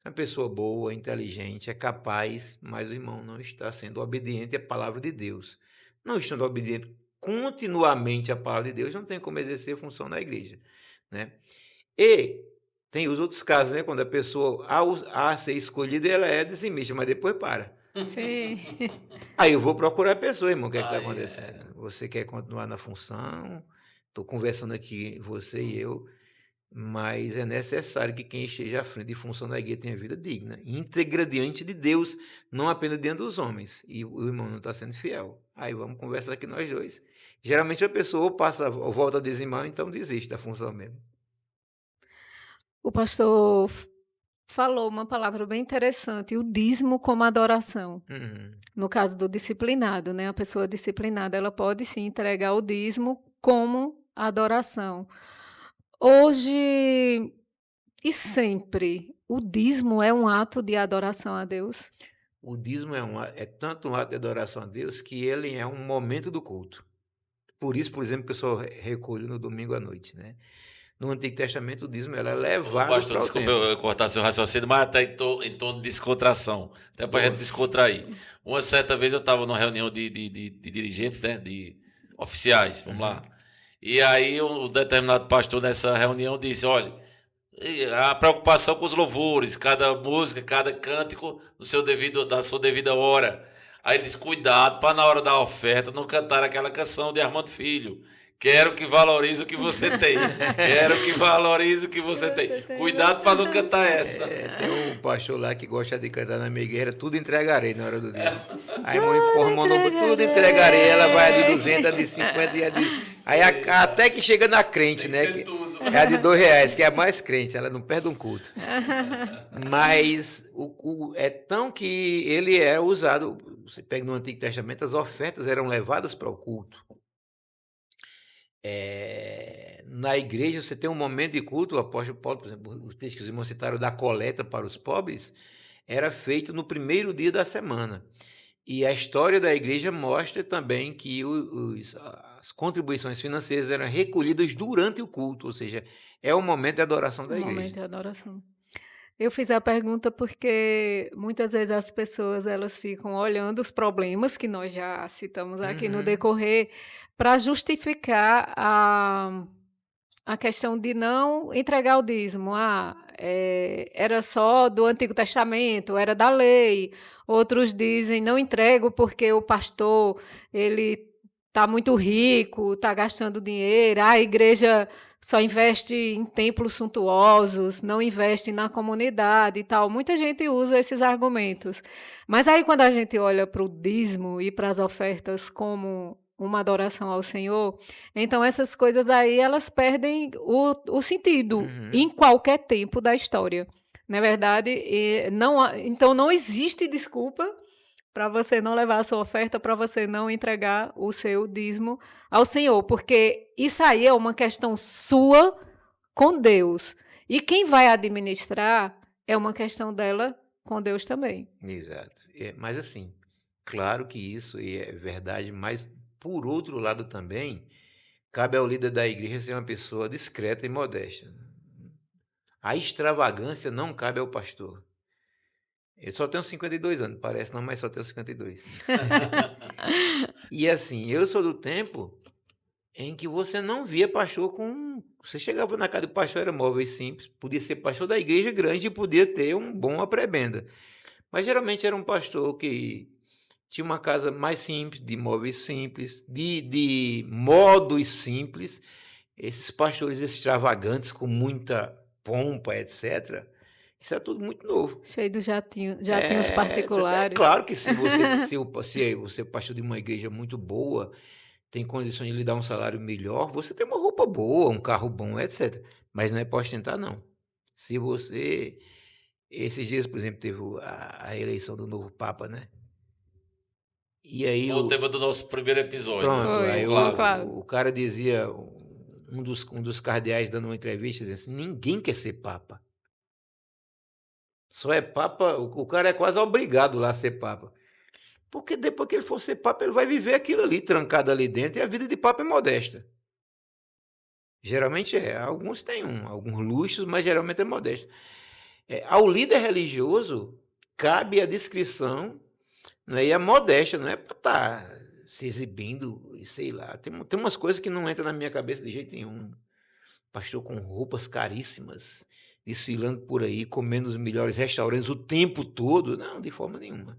é uma pessoa boa, inteligente, é capaz, mas o irmão não está sendo obediente à palavra de Deus. Não estando obediente continuamente à palavra de Deus, não tem como exercer função na igreja, né? E tem os outros casos, né? Quando a pessoa, a ser escolhida, ela é dizimista, mas depois para. Sim. Aí eu vou procurar a pessoa, irmão, o que é que está acontecendo? Você quer continuar na função? Estou conversando aqui, você e eu, mas é necessário que quem esteja à frente de função da igreja tenha vida digna, íntegra diante de Deus, não apenas diante dos homens. E o irmão não está sendo fiel. Aí vamos conversar aqui nós dois. Geralmente a pessoa ou passa ou volta a dizimar, ou então desiste da função mesmo. O pastor falou uma palavra bem interessante, o dízimo como adoração. No caso do disciplinado, né? A pessoa disciplinada, ela pode sim entregar o dízimo como adoração. Hoje e sempre, o dízimo é um ato de adoração a Deus? O dízimo é tanto um ato de adoração a Deus que ele é um momento do culto. Por isso, por exemplo, o pessoal recolhe no domingo à noite, né? No Antigo Testamento, o dízimo era levado Pastor, para o desculpa templo. eu cortar seu raciocínio, mas até em tom de descontração, até para a gente descontrair. Uma certa vez eu estava numa reunião de dirigentes, né, de oficiais, vamos lá. E aí um determinado pastor nessa reunião disse: olha, a preocupação com os louvores, cada música, cada cântico da sua devida hora. Aí ele disse: cuidado para na hora da oferta não cantar aquela canção de Armando Filho. Quero que valorize o que você tem. Quero que valorize o que você tem. Cuidado para não cantar essa. Tem um pastor lá que gosta de cantar na minha igreja, tudo entregarei na hora do dízimo. Aí o irmão não, tudo entregarei, ela vai a de 200, a de 50 e a de... Aí até que chega na crente, né? É a de R$2, que é a mais crente, ela não perde um culto. Mas é tão que ele é usado, você pega no Antigo Testamento, as ofertas eram levadas para o culto. Na igreja você tem um momento de culto, o apóstolo Paulo, por exemplo, o texto que os irmãos citaram da coleta para os pobres, era feito no primeiro dia da semana. E a história da igreja mostra também que as contribuições financeiras eram recolhidas durante o culto, ou seja, é o momento de adoração da igreja. Momento de adoração. Eu fiz a pergunta porque muitas vezes as pessoas elas ficam olhando os problemas que nós já citamos aqui no decorrer para justificar a questão de não entregar o dízimo. Era só do Antigo Testamento, era da lei. Outros dizem, não entrego porque o pastor ele está muito rico, está gastando dinheiro, a igreja só investe em templos suntuosos, não investe na comunidade e tal. Muita gente usa esses argumentos. Mas aí quando a gente olha para o dízimo e para as ofertas como uma adoração ao Senhor, então essas coisas aí elas perdem o sentido em qualquer tempo da história. Na verdade, então não existe desculpa para você não levar a sua oferta, para você não entregar o seu dízimo ao Senhor, porque isso aí é uma questão sua com Deus. E quem vai administrar é uma questão dela com Deus também. Exato. Mas assim, claro que isso é verdade, mas por outro lado também, cabe ao líder da igreja ser uma pessoa discreta e modesta. A extravagância não cabe ao pastor. Eu só tenho 52 anos, parece não, mas só tenho 52. E assim, eu sou do tempo em que você não via pastor com Você chegava na casa do pastor, era móveis simples, podia ser pastor da igreja grande e podia ter um bom prebenda. Mas geralmente era um pastor que tinha uma casa mais simples, de móveis simples, de modos simples. Esses pastores extravagantes, com muita pompa, etc. Isso é tudo muito novo. Cheio de jatinhos É particulares. claro que se você é pastor de uma igreja muito boa, tem condições de lhe dar um salário melhor, você tem uma roupa boa, um carro bom, etc. Mas não é para ostentar, não. Se você. Esses dias, por exemplo, teve a eleição do novo Papa, né? E aí Foi o tema do nosso primeiro episódio, né? pronto, Foi, aí Com o com Flávio. Flávio. o cara dizia, um dos cardeais dando uma entrevista, dizia assim, ninguém quer ser Papa. Só é Papa, o cara é quase obrigado lá a ser Papa. Porque depois que ele for ser Papa, ele vai viver aquilo ali, trancado ali dentro, e a vida de Papa é modesta. Geralmente é. Alguns têm alguns luxos, mas geralmente é modesto. Ao líder religioso, cabe a discrição, não é? E a modéstia, não é para estar se exibindo, e sei lá. Tem umas coisas que não entram na minha cabeça de jeito nenhum. Pastor com roupas caríssimas, desfilando por aí, comendo os melhores restaurantes o tempo todo. Não, de forma nenhuma.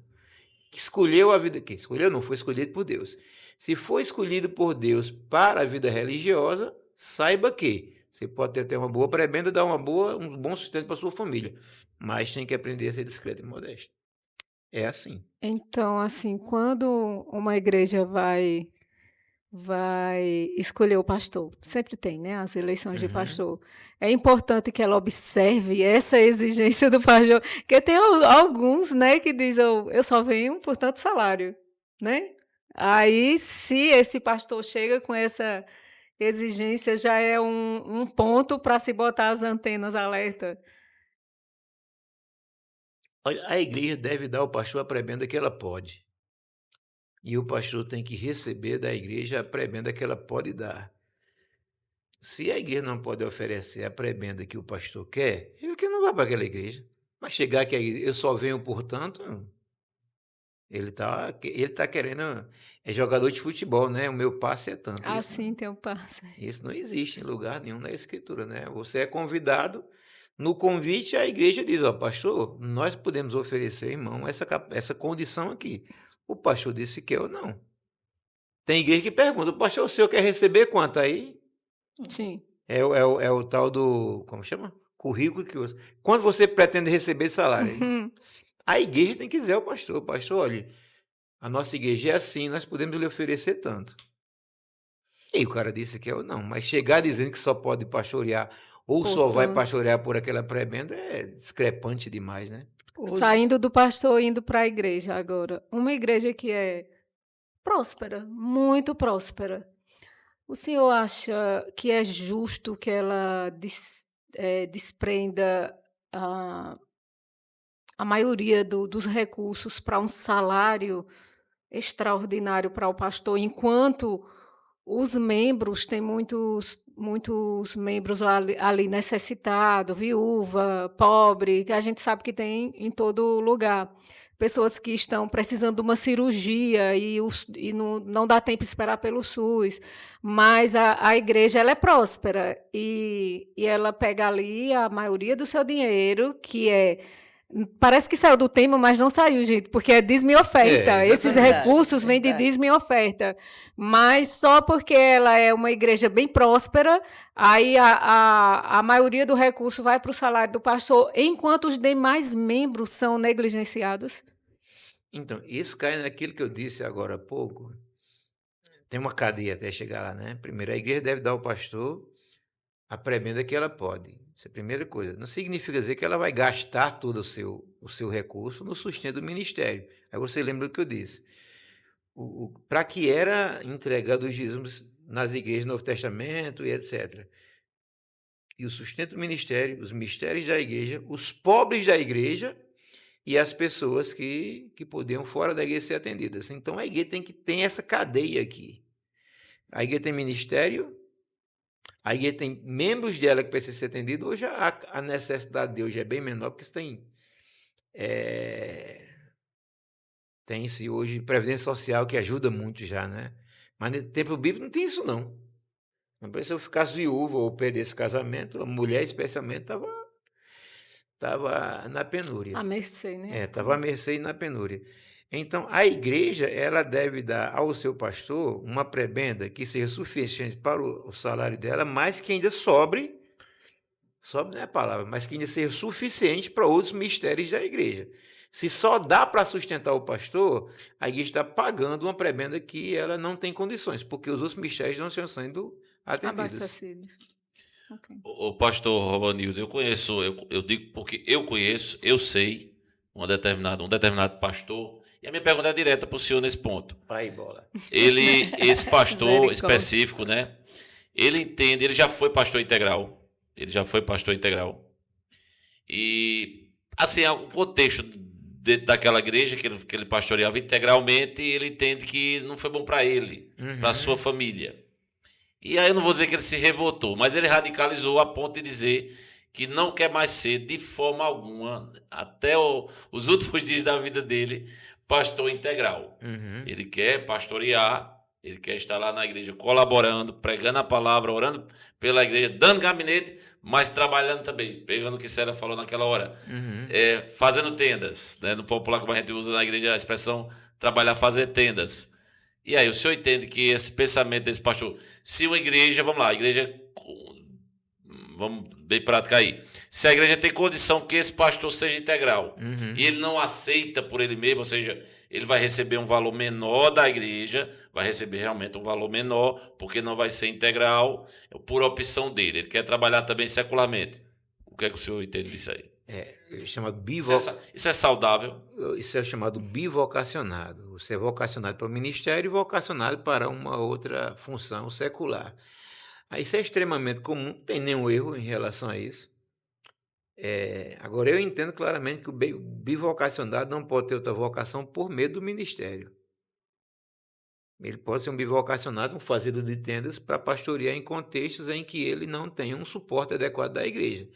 Que escolheu a vida, que escolheu não, foi escolhido por Deus. Se for escolhido por Deus para a vida religiosa, saiba que você pode ter até uma boa prebenda, dar um bom sustento para sua família, mas tem que aprender a ser discreto e modesto. É assim. Então, assim, quando uma igreja vai escolher o pastor, sempre tem, né, as eleições de Uhum. pastor. É importante que ela observe essa exigência do pastor, porque tem alguns, né, que dizem, eu só venho por tanto salário, né? Aí, se esse pastor chega com essa exigência, já é um ponto para se botar as antenas alerta. Olha, a igreja deve dar ao pastor a prebenda que ela pode. E o pastor tem que receber da igreja a prebenda que ela pode dar. Se a igreja não pode oferecer a prebenda que o pastor quer, ele que não vai para aquela igreja. Mas chegar que eu só venho, portanto, ele tá querendo. É jogador de futebol, né? O meu passe é tanto. Assim tem o passo. Isso não existe em lugar nenhum na Escritura, né? Você é convidado. No convite, a igreja diz: Ó, pastor, nós podemos oferecer, irmão, essa condição aqui. O pastor disse que eu não. Tem igreja que pergunta: pastor, o senhor quer receber quanto? Aí Sim. é o tal do. Como chama? Currículo que usa. Quanto você pretende receber de salário? Aí Uhum. a igreja tem que dizer ao pastor: pastor, olha, a nossa igreja é assim, nós podemos lhe oferecer tanto. E o cara disse que eu não, mas chegar dizendo que só pode pastorear ou só vai Portanto, pastorear por aquela prebenda é discrepante demais, né? Hoje, saindo do pastor, indo para a igreja agora. Uma igreja que é próspera, muito próspera. O senhor acha que é justo que ela desprenda a, a maioria dos recursos para um salário extraordinário para o pastor, enquanto os membros, tem muitos membros ali necessitados, viúva, pobre, que a gente sabe que tem em todo lugar. Pessoas que estão precisando de uma cirurgia e não dá tempo de esperar pelo SUS. Mas a igreja ela é próspera e ela pega ali a maioria do seu dinheiro, que é. Parece que saiu do tema, mas não saiu, gente, porque é dízimo e oferta. Esses exatamente. recursos vêm de Verdade. dízimo e oferta. Mas só porque ela é uma igreja bem próspera, aí a maioria do recurso vai para o salário do pastor, enquanto os demais membros são negligenciados. Então, isso cai naquilo que eu disse agora há pouco. Tem uma cadeia até chegar lá, né? Primeiro, a igreja deve dar ao pastor a prebenda que ela pode. Isso é a primeira coisa. Não significa dizer que ela vai gastar todo o seu recurso no sustento do ministério. Aí você lembra do que eu disse. Para que era entregado os dízimos nas igrejas do Novo Testamento e etc. E o sustento do ministério, os mistérios da igreja, os pobres da igreja e as pessoas que podiam fora da igreja ser atendidas. Então a igreja tem essa cadeia aqui. A igreja tem ministério, a igreja tem membros dela que precisam ser atendidos. Hoje a necessidade de hoje é bem menor, porque tem-se hoje previdência social que ajuda muito já, né? Mas no tempo bíblico não tem isso não. Mas se eu ficasse viúva ou perdesse casamento, a mulher especialmente estava na penúria. A mercê, né? Estava à mercê e na penúria. Então, a igreja ela deve dar ao seu pastor uma prebenda que seja suficiente para o salário dela, mas que ainda sobre não é a palavra, mas que ainda seja suficiente para outros mistérios da igreja. Se só dá para sustentar o pastor, a igreja está pagando uma prebenda que ela não tem condições, porque os outros mistérios não estão sendo atendidos. Abastecido. Ok. O pastor Rovanildo, eu digo porque eu conheço, eu sei um determinado pastor, e a minha pergunta é direta para o senhor nesse ponto. Pai bola. Esse pastor Misericórdia. específico, né? Ele entende, ele já foi pastor integral. Ele já foi pastor integral. E, assim, o contexto daquela igreja que ele pastoreava integralmente, ele entende que não foi bom para ele, para a sua família. E aí eu não vou dizer que ele se revoltou, mas ele radicalizou a ponto de dizer que não quer mais ser, de forma alguma, até os últimos dias da vida dele, pastor integral. Ele quer pastorear, ele quer estar lá na igreja colaborando, pregando a palavra, orando pela igreja, dando gabinete, mas trabalhando também, pegando o que Célia falou naquela hora, fazendo tendas, né? No popular, como a gente usa na igreja a expressão trabalhar, fazer tendas. E aí, o senhor entende que esse pensamento desse pastor, se uma igreja, vamos lá, a igreja, vamos bem prática aí, se a igreja tem condição que esse pastor seja integral, e ele não aceita por ele mesmo, ou seja, ele vai receber um valor menor da igreja, vai receber realmente um valor menor, porque não vai ser integral, por opção dele, ele quer trabalhar também secularmente. O que é que o senhor entende disso aí? Chamado Isso é saudável? Isso é chamado bivocacionado. Você é vocacionado para o ministério e vocacionado para uma outra função secular. Isso é extremamente comum, não tem nenhum erro em relação a isso. Agora, eu entendo claramente que o bivocacionado não pode ter outra vocação por medo do ministério. Ele pode ser um bivocacionado, um fazedor de tendas, para pastorear em contextos em que ele não tem um suporte adequado da igreja.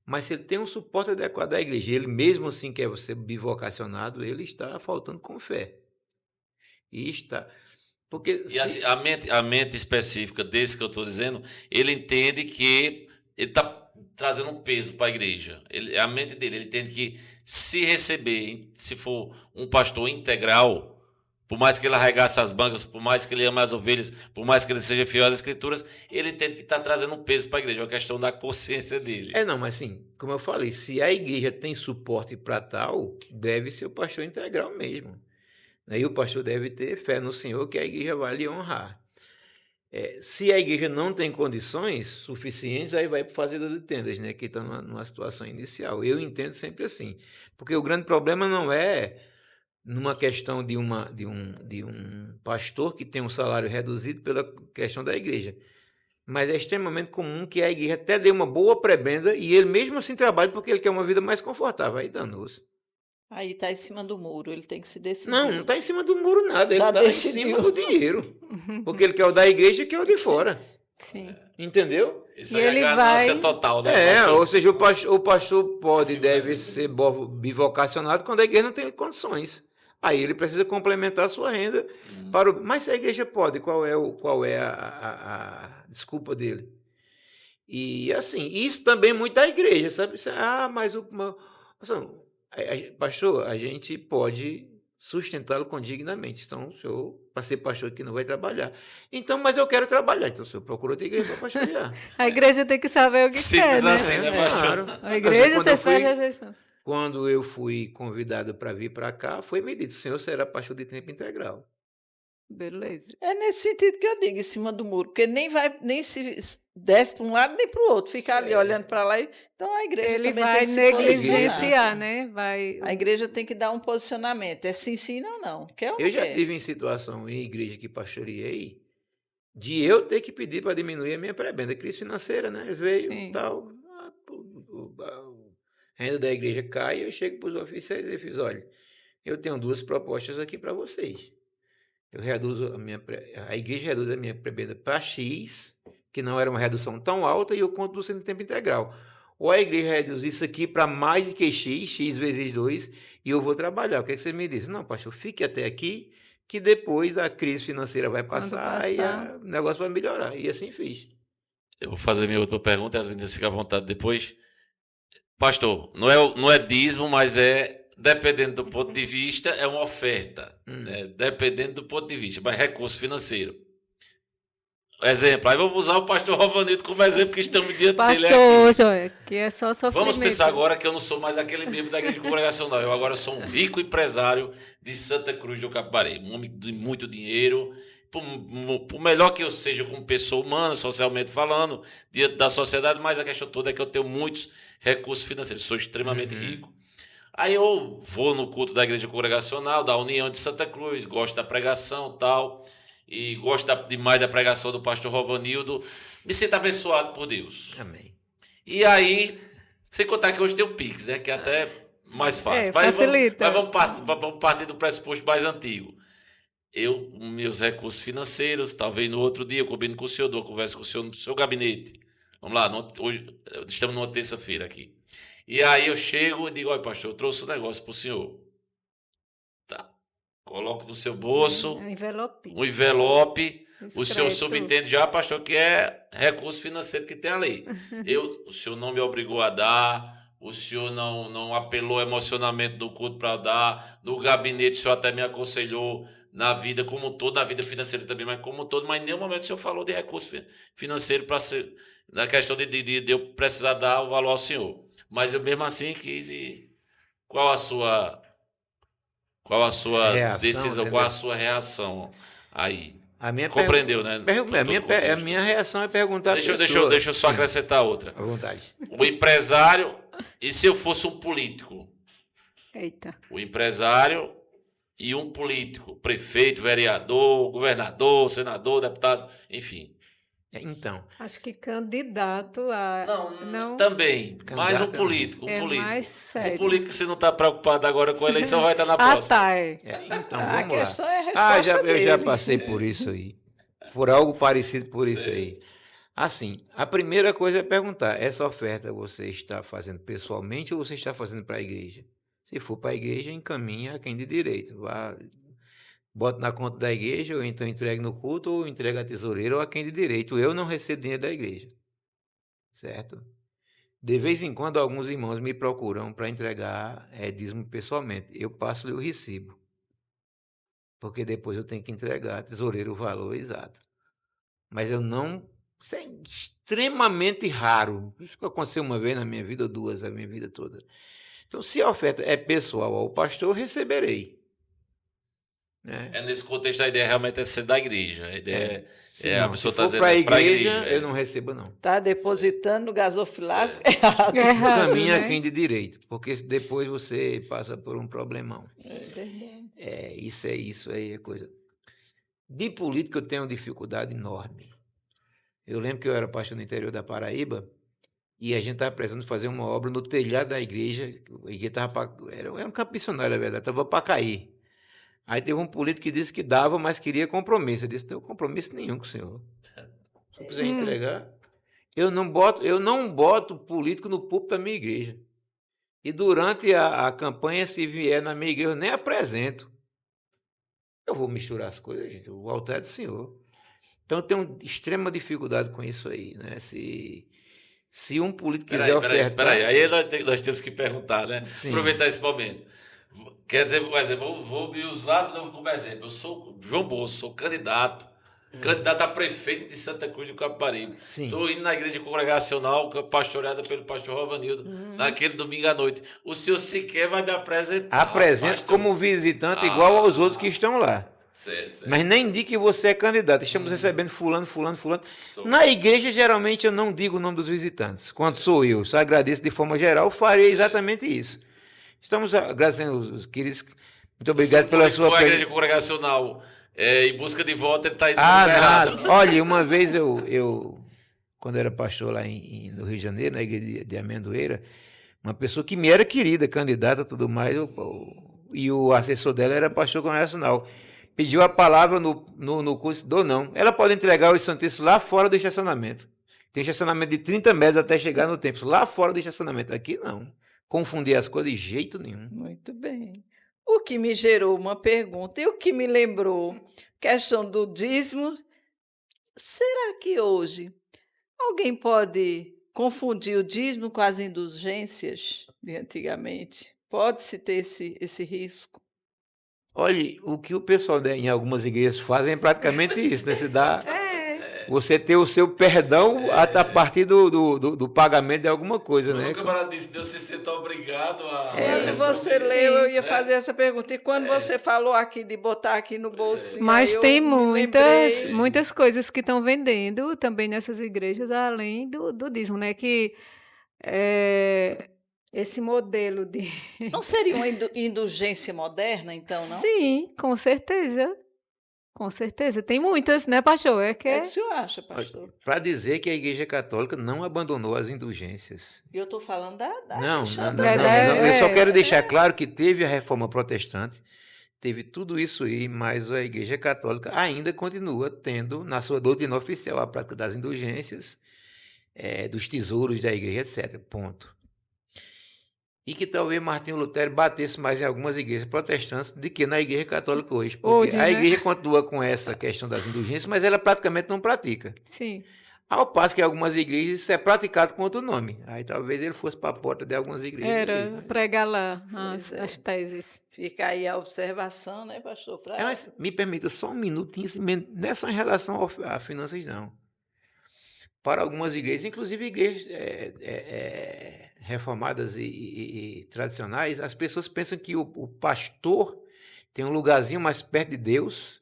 Mas se ele tem um suporte adequado da igreja, ele mesmo assim quer ser bivocacionado, ele está faltando com fé. E está. Porque E assim, a mente específica desse que eu estou dizendo, ele entende que ele está trazendo um peso para a igreja. A mente dele, ele entende que se receber, se for um pastor integral, por mais que ele arregasse as bancas, por mais que ele ame as ovelhas, por mais que ele seja fiel às escrituras, ele entende que está trazendo um peso para a igreja, é uma questão da consciência dele. Não, mas assim, como eu falei, se a igreja tem suporte para tal, deve ser o pastor integral mesmo. E o pastor deve ter fé no Senhor que a igreja vai lhe honrar. Se a igreja não tem condições suficientes, aí vai para o fazedor de tendas, né, que está numa situação inicial. Eu entendo sempre assim, porque o grande problema não é numa questão de um pastor que tem um salário reduzido pela questão da igreja. Mas é extremamente comum que a igreja até dê uma boa prebenda e ele mesmo assim trabalhe porque ele quer uma vida mais confortável. Aí danou-se. Aí está em cima do muro, ele tem que se decidir. Não está em cima do muro nada, ele Já está em decidiu. cima do dinheiro. Porque ele quer o da igreja e quer o de fora. Sim. Entendeu? Isso E é ele ganância vai- total, né? pastor? Ou seja, o pastor pode e Sim, deve mas- ser bivocacionado quando a igreja não tem condições. Aí ele precisa complementar a sua renda para o. Mas se a igreja pode, qual é a desculpa dele? E assim, isso também é muito da igreja, sabe? Mas pastor, a gente pode sustentá-lo com dignamente. Então, o senhor, para ser pastor aqui, não vai trabalhar. Então, mas eu quero trabalhar. Então, o senhor procura outra igreja para pastorear. A igreja tem que saber o que Simples quer, né? assim, né, pastor? A Mas igreja, quando você eu fui- faz a exceção. Quando eu fui convidado para vir para cá, foi me dito: o senhor será pastor de tempo integral. Beleza. É nesse sentido que eu digo, em cima do muro, porque nem se desce para um lado nem para o outro, fica ali olhando para lá. Então a igreja Ele também vai tem que se posicionar. negligenciar, né? Vai. A igreja tem que dar um posicionamento. É sim, sim, não, não. Quer ou não Eu já quer? tive em situação em igreja que pastoreei de eu ter que pedir para diminuir a minha prebenda, crise financeira, né? Veio Sim. tal, a renda da igreja cai, eu chego para os oficiais e fiz: olha, eu tenho duas propostas aqui para vocês. Eu reduzo a igreja reduz a minha prebenda para X, que não era uma redução tão alta, e eu continuo sendo tempo integral. Ou a igreja reduz isso aqui para mais do que X vezes 2, e eu vou trabalhar. O que é que você me diz? Não, pastor, fique até aqui, que depois a crise financeira vai passar e passar. o negócio vai melhorar. E assim fiz. Eu vou fazer minha outra pergunta e as meninas ficam à vontade depois. Pastor, não é dízimo, mas dependendo do ponto de vista, é uma oferta. Né? Dependendo do ponto de vista, mas recurso financeiro. Exemplo, aí vamos usar o pastor Rovanildo como exemplo, que estamos diante dele Pastor, aqui. hoje, olha, que é só sofrimento. Vamos pensar agora que eu não sou mais aquele membro da igreja congregacional. Eu agora sou um rico empresário de Santa Cruz do Capibaribe, um homem de muito dinheiro. Por melhor que eu seja como pessoa humana, socialmente falando, diante da sociedade, mas a questão toda é que eu tenho muitos recursos financeiros, sou extremamente rico. Aí eu vou no culto da igreja congregacional, da União de Santa Cruz, gosto da pregação e tal, e gosto demais da pregação do pastor Rovanildo, me sinto abençoado por Deus. Amém. E aí, sem contar que hoje tem o Pix, né? Que é até mais fácil. Facilita. Mas vamos partir do pressuposto mais antigo. Meus recursos financeiros, talvez no outro dia, eu combino com o senhor, dou uma conversa com o senhor no seu gabinete. Vamos lá, hoje estamos numa terça-feira aqui. E aí eu chego e digo, olha, pastor, eu trouxe um negócio para o senhor. Tá. Coloco no seu bolso Um envelope. um envelope. O senhor Discreto. subentende já, pastor, que é recurso financeiro que tem ali. O senhor não me obrigou a dar, o senhor não apelou emocionalmente no culto para dar, no gabinete o senhor até me aconselhou na vida como um todo, na vida financeira também, mas como um todo, mas em nenhum momento o senhor falou de recurso financeiro para ser, na questão de eu precisar dar o valor ao senhor. Mas eu mesmo assim quis e qual a sua Reação, decisão, qual a sua reação aí? A minha Compreendeu, né? A minha reação é perguntar Deixa à pessoa. eu só Sim, acrescentar outra. à vontade. O empresário, e se eu fosse um político? Eita. O empresário e um político, prefeito, vereador, governador, senador, deputado, enfim. Então, Acho que candidato a. Não. Também, mas um Candidato é político, um É político. mais sério. Um político, se não está preocupado agora com a eleição, vai estar na Ah, próxima. tá. É. então A vamos questão lá. é a resposta Eu já dele. passei por isso aí. Por algo parecido por isso aí. Assim, a primeira coisa é perguntar, essa oferta você está fazendo pessoalmente ou você está fazendo para a igreja? Se for para a igreja, encaminha a quem de direito. Bota na conta da igreja, ou então entregue no culto, ou entrega a tesoureira ou a quem de direito. Eu não recebo dinheiro da igreja. Certo? De vez em quando, alguns irmãos me procuram para entregar dízimo pessoalmente. Eu passo-lhe o recibo, porque depois eu tenho que entregar a tesoureiro o valor exato. Mas eu não... Isso é extremamente raro. Isso aconteceu uma vez na minha vida, ou duas na minha vida toda. Então, se a oferta é pessoal ao pastor, receberei. Né? Nesse contexto, a ideia realmente é ser da igreja. A ideia a Não, pessoa se está for dizendo para a pra igreja, eu não recebo, não. Está depositando no gasofilasco errado. É errado, Caminha né? quem de direito, porque depois você passa por um problemão. É verdade. Isso aí é coisa. De política eu tenho uma dificuldade enorme. Eu lembro que eu era pastor no interior da Paraíba e a gente estava precisando fazer uma obra no telhado da igreja. A igreja era um campo missionário, na verdade, estava para cair. Aí teve um político que disse que dava, mas queria compromisso. Eu disse, não tenho compromisso nenhum com o senhor. Se eu quiser entregar, eu não boto político no púlpito da minha igreja. E durante a campanha, se vier na minha igreja, eu nem apresento. Eu vou misturar as coisas, gente. O altar é do senhor. Então eu tenho extrema dificuldade com isso aí, né? Se um político quiser ofertar... Peraí. Aí nós temos que perguntar, né? Sim. Aproveitar esse momento. Quer dizer, por exemplo, vou me usar de novo como exemplo. Eu sou João Bolso, sou candidato a prefeito de Santa Cruz do Capibaribe. Sim. Estou indo na igreja congregacional, pastoreada pelo pastor Rovanildo, naquele domingo à noite. O senhor sequer vai me apresentar. Apresento pastor. como visitante igual aos outros que estão lá. Certo. Mas nem diga que você é candidato. Estamos recebendo fulano. Sou. Na igreja, geralmente, eu não digo o nome dos visitantes. Quando sou eu, só agradeço de forma geral, farei exatamente isso. Estamos agradecendo os queridos. Muito obrigado pela sua pergunta. Se a igreja congregacional em busca de voto, ele está indo no Ah, lugar errado. nada. Olha, uma vez eu quando era pastor lá no Rio de Janeiro, na igreja de Amendoeira, uma pessoa que me era querida, candidata e tudo mais, e o assessor dela era pastor congregacional. Pediu a palavra no curso, não. Ela pode entregar os santíssimos lá fora do estacionamento. Tem estacionamento de 30 metros até chegar no templo, lá fora do estacionamento. Aqui não. Confundir as coisas de jeito nenhum. Muito bem. O que me gerou uma pergunta e o que me lembrou, questão do dízimo, será que hoje Alguém pode confundir o dízimo com as indulgências de antigamente? Pode-se ter esse risco? Olhe, o que o pessoal em algumas igrejas fazem é praticamente isso, né? Você ter o seu perdão a partir do pagamento de alguma coisa, Quando né? o camarada disse, Deus se senta obrigado a Quando você responder. leu, eu ia fazer essa pergunta. E quando você falou aqui de botar aqui no bolsinho, Mas aí eu tem me muitas, lembrei. muitas coisas que estão vendendo também nessas igrejas, além do dízimo, né? Que esse modelo de. Não seria uma indulgência moderna, então, não? Sim, com certeza. Com certeza. Tem muitas, né, pastor? É que O que é que o senhor acha, pastor? Para dizer que a Igreja Católica não abandonou as indulgências. E eu estou falando da Não, cristã não, também. não, não. Eu só quero deixar claro que teve a Reforma Protestante, teve tudo isso aí, mas a Igreja Católica ainda continua tendo, na sua doutrina oficial, a prática das indulgências, dos tesouros da Igreja, etc. Ponto. E que talvez Martinho Lutero batesse mais em algumas igrejas protestantes do que na Igreja Católica hoje. Porque Hoje, a né? Igreja continua com essa questão das indulgências, mas ela praticamente não pratica. Sim. Ao passo que em algumas igrejas isso é praticado com outro nome. Aí talvez ele fosse para a porta de algumas igrejas. Era pregar lá Pois é. as teses. Fica aí a observação, né, pastor? Mas me permita só um minutinho, não é só em relação a finanças, não. Para algumas igrejas, inclusive igrejas reformadas e tradicionais, as pessoas pensam que o pastor tem um lugarzinho mais perto de Deus,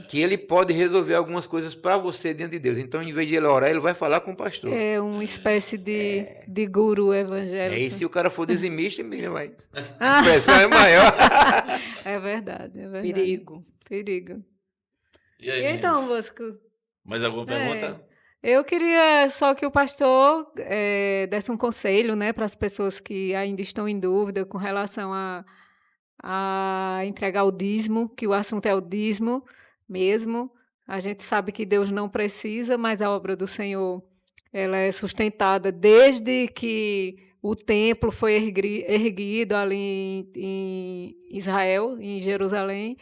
que ele pode resolver algumas coisas para você dentro de Deus. Então, em vez de ele orar, ele vai falar com o pastor. É uma espécie de guru evangélico. E se o cara for dizimista, a pressão é maior. É verdade, é verdade. Perigo. Perigo. E aí, E então, meninas? Bosco? Mais alguma pergunta? Eu queria só que o pastor desse um conselho, né, para as pessoas que ainda estão em dúvida com relação a entregar o dízimo, que o assunto é o dízimo mesmo. A gente sabe que Deus não precisa, mas a obra do Senhor ela é sustentada desde que o templo foi erguido ali em Israel, em Jerusalém.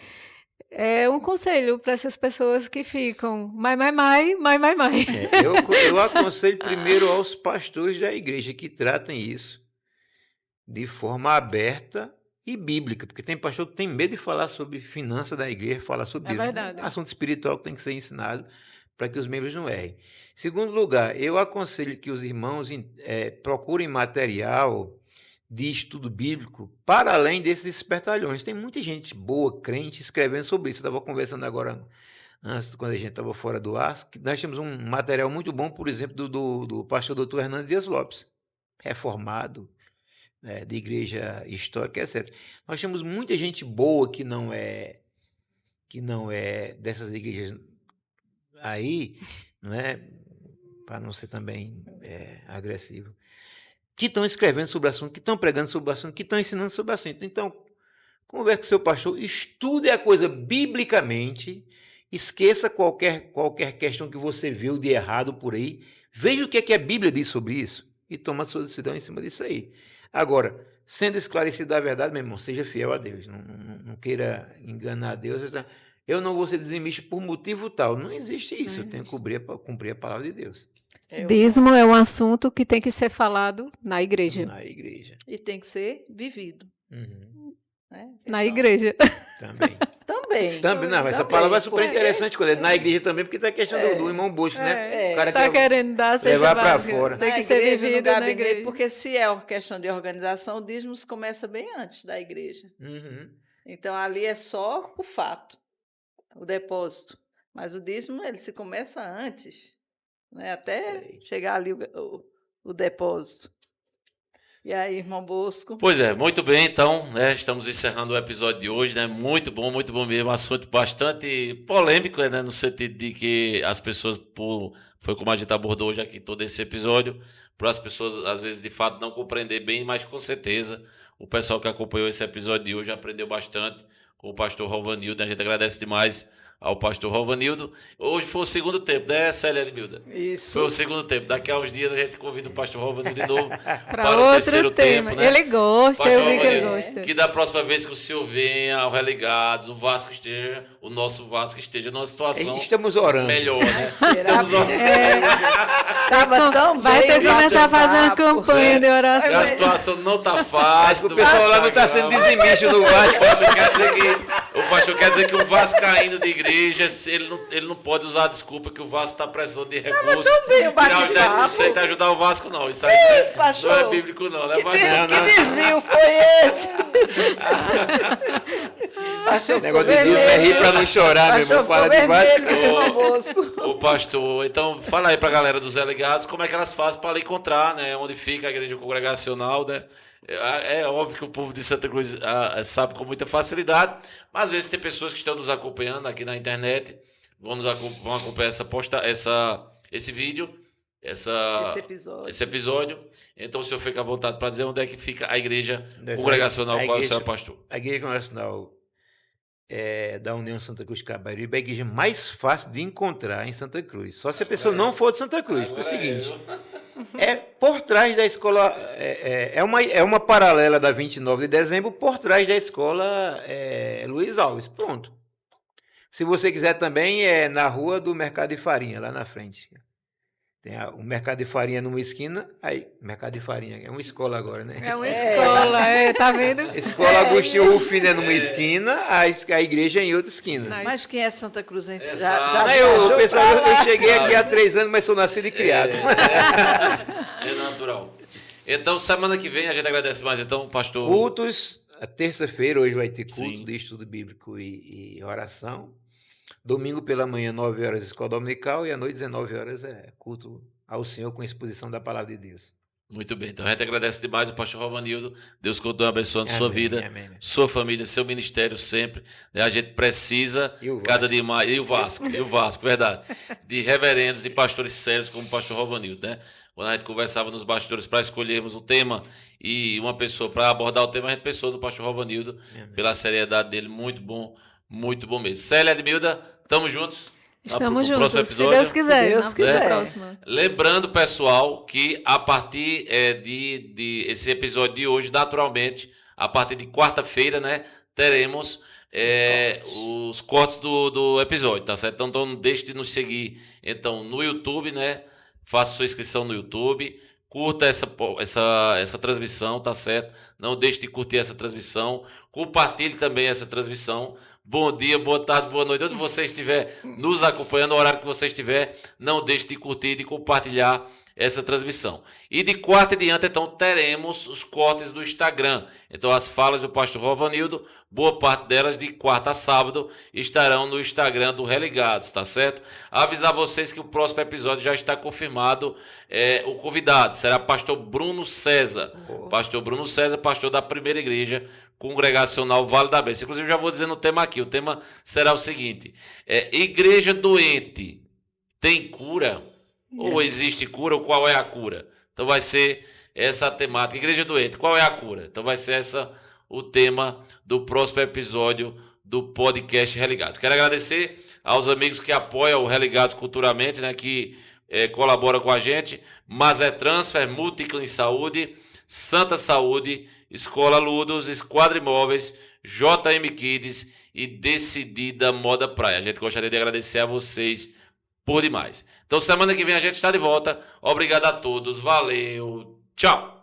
É um conselho para essas pessoas que ficam mais. Eu aconselho primeiro aos pastores da igreja que tratem isso de forma aberta e bíblica, porque tem pastor que tem medo de falar sobre finanças da igreja, falar sobre Bíblia. verdade. Assunto espiritual que tem que ser ensinado para que os membros não errem. Segundo lugar, eu aconselho que os irmãos procurem material de estudo bíblico para além desses espertalhões. Tem muita gente boa, crente, escrevendo sobre isso. Eu estava conversando agora, antes, quando a gente estava fora do ar, que nós temos um material muito bom, por exemplo, do pastor Dr. Hernando Dias Lopes, reformado, de igreja histórica, etc. Nós temos muita gente boa que não é dessas igrejas aí, não é? Para não ser também agressivo, que estão escrevendo sobre o assunto, que estão pregando sobre o assunto, que estão ensinando sobre o assunto. Então, converse com seu pastor, estude a coisa biblicamente, esqueça qualquer questão que você viu de errado por aí, veja o que é que a Bíblia diz sobre isso e toma a sua decisão em cima disso aí. Agora, sendo esclarecida a verdade, meu irmão, seja fiel a Deus, não queira enganar a Deus. Eu não vou ser dizimista por motivo tal. Não existe isso, eu tenho que cumprir a palavra de Deus. Dízimo é um assunto que tem que ser falado na igreja. Na igreja. E tem que ser vivido. Uhum. Né? Na igreja. Também. Também. Não, essa palavra é super interessante quando é na igreja também, porque tem a questão do irmão Bosco, né? O cara Tá quer querendo dar levar para básica. fora. Tem Na que ser igreja, no vivido na gabinete, igreja. porque se é uma questão de organização, o dízimo começa bem antes da igreja. Uhum. Então, ali é só o fato, o depósito. Mas o dízimo, ele se começa antes, né? Até chegar ali o depósito. E aí, irmão Bosco? Pois é, muito bem, então, né, estamos encerrando o episódio de hoje, né, muito bom mesmo, um assunto bastante polêmico, né, no sentido de que as pessoas, foi como a gente abordou hoje aqui, todo esse episódio, para as pessoas, às vezes, de fato, não compreender bem, mas com certeza, o pessoal que acompanhou esse episódio de hoje aprendeu bastante com o pastor Rovanildo, a gente agradece demais ao pastor Rovanildo. Hoje foi o segundo tempo, né, Célia Edmilda? Isso. Foi o segundo tempo. Daqui a uns dias a gente convida o pastor Rovanildo de novo Para o outro terceiro tema. tempo, né? Ele gosta, Pastor eu vi que ele Rovanildo, gosta. que da próxima vez que o senhor venha ao Relegados, o Vasco esteja, o nosso Vasco esteja numa situação Estamos orando. melhor, né? Será Estamos orando. Tava tão Vai bem ter que o começar a fazer uma bate-papo. campanha de A oração. situação não tá fácil. O pessoal lá não está sendo dizimista no Vasco. O pastor quer dizer que o vascaíno de igreja, ele não pode usar a desculpa que o Vasco está precisando de recursos. tão bem o tirar os bate-papo. 10% e ajudar o Vasco, não. Isso aí pastor. não é bíblico, não. Né, pastor? Que desvio foi esse? Pastor, Negócio de Deus é rir para não chorar, meu irmão. Fala de Vasco. Irmão Bosco. Ô pastor, então fala aí pra galera dos Relegados como é que elas fazem para encontrar, né? Onde fica a igreja congregacional, né? É óbvio que o povo de Santa Cruz sabe com muita facilidade, mas às vezes tem pessoas que estão nos acompanhando aqui na internet, vão acompanhar esse vídeo, esse episódio. Então o senhor fica à vontade para dizer onde é que fica a igreja congregacional, qual é o senhor pastor? A igreja congregacional da União Santa Cruz Cabaribe é a igreja mais fácil de encontrar em Santa Cruz. Só se a pessoa não for de Santa Cruz. Porque é o seguinte, é por trás da escola, é uma paralela da 29 de dezembro, por trás da escola Luiz Alves. Pronto. Se você quiser também, é na rua do Mercado de Farinha, lá na frente. Tem o Mercado de Farinha numa esquina, aí, Mercado de Farinha, é uma escola agora, né? É uma escola, tá vendo? Escola Agostinho Rufino é numa esquina, a igreja é em outra esquina. Mas quem é Santa Cruzense? Exato. Eu cheguei aqui há 3 anos, mas sou nascido e criado. É natural. Então, semana que vem, a gente agradece mais, então, pastor. Cultos, a terça-feira, hoje vai ter culto Sim. de estudo bíblico e oração. Domingo pela manhã, 9 horas, escola dominical, e à noite, 19 horas, é culto ao Senhor com exposição da palavra de Deus. Muito bem, então a gente agradece demais o pastor Rovanildo. Deus continue abençoando sua Amém, vida, amém. sua família, seu ministério sempre. Né? A gente precisa, E o Vasco. cada dia mais, e o Vasco, verdade, de reverendos e pastores sérios como o pastor Rovanildo, né? Quando a gente conversava nos bastidores para escolhermos o tema e uma pessoa para abordar o tema, a gente pensou no pastor Rovanildo, pela seriedade dele, muito bom mesmo. Célia Edmilda, estamos juntos? Estamos No próximo juntos, se episódio. Deus quiser. Se Deus na quiser. próxima. Lembrando, pessoal, que a partir de esse episódio de hoje, naturalmente, a partir de quarta-feira, né, teremos os cortes do episódio, tá certo? Então não deixe de nos seguir no YouTube, né? Faça sua inscrição no YouTube, curta essa transmissão, tá certo? Não deixe de curtir essa transmissão, compartilhe também essa transmissão. Bom dia, boa tarde, boa noite. Onde você estiver nos acompanhando, no horário que você estiver, não deixe de curtir e de compartilhar essa transmissão. E de quarta em diante, então, teremos os cortes do Instagram. Então, as falas do pastor Rovanildo, boa parte delas de quarta a sábado, estarão no Instagram do Relegados, tá certo? Avisar vocês que o próximo episódio já está confirmado, o convidado será pastor Bruno César. Pastor Bruno César, pastor da Primeira Igreja Congregacional Vale da Bênção. Inclusive, já vou dizendo o tema aqui. O tema será o seguinte: igreja doente tem cura? Ou existe cura? Ou qual é a cura? Então vai ser essa a temática. Igreja doente, qual é a cura? Então vai ser essa o tema do próximo episódio do podcast Relegados. Quero agradecer aos amigos que apoiam o Relegados culturalmente, né, que colaboram com a gente. Mazé Transfer, Multiclin Saúde, Santa Saúde, Escola Ludos, Esquadra Imóveis, JM Kids e Decidida Moda Praia. A gente gostaria de agradecer a vocês por demais. Então, semana que vem a gente está de volta. Obrigado a todos. Valeu. Tchau.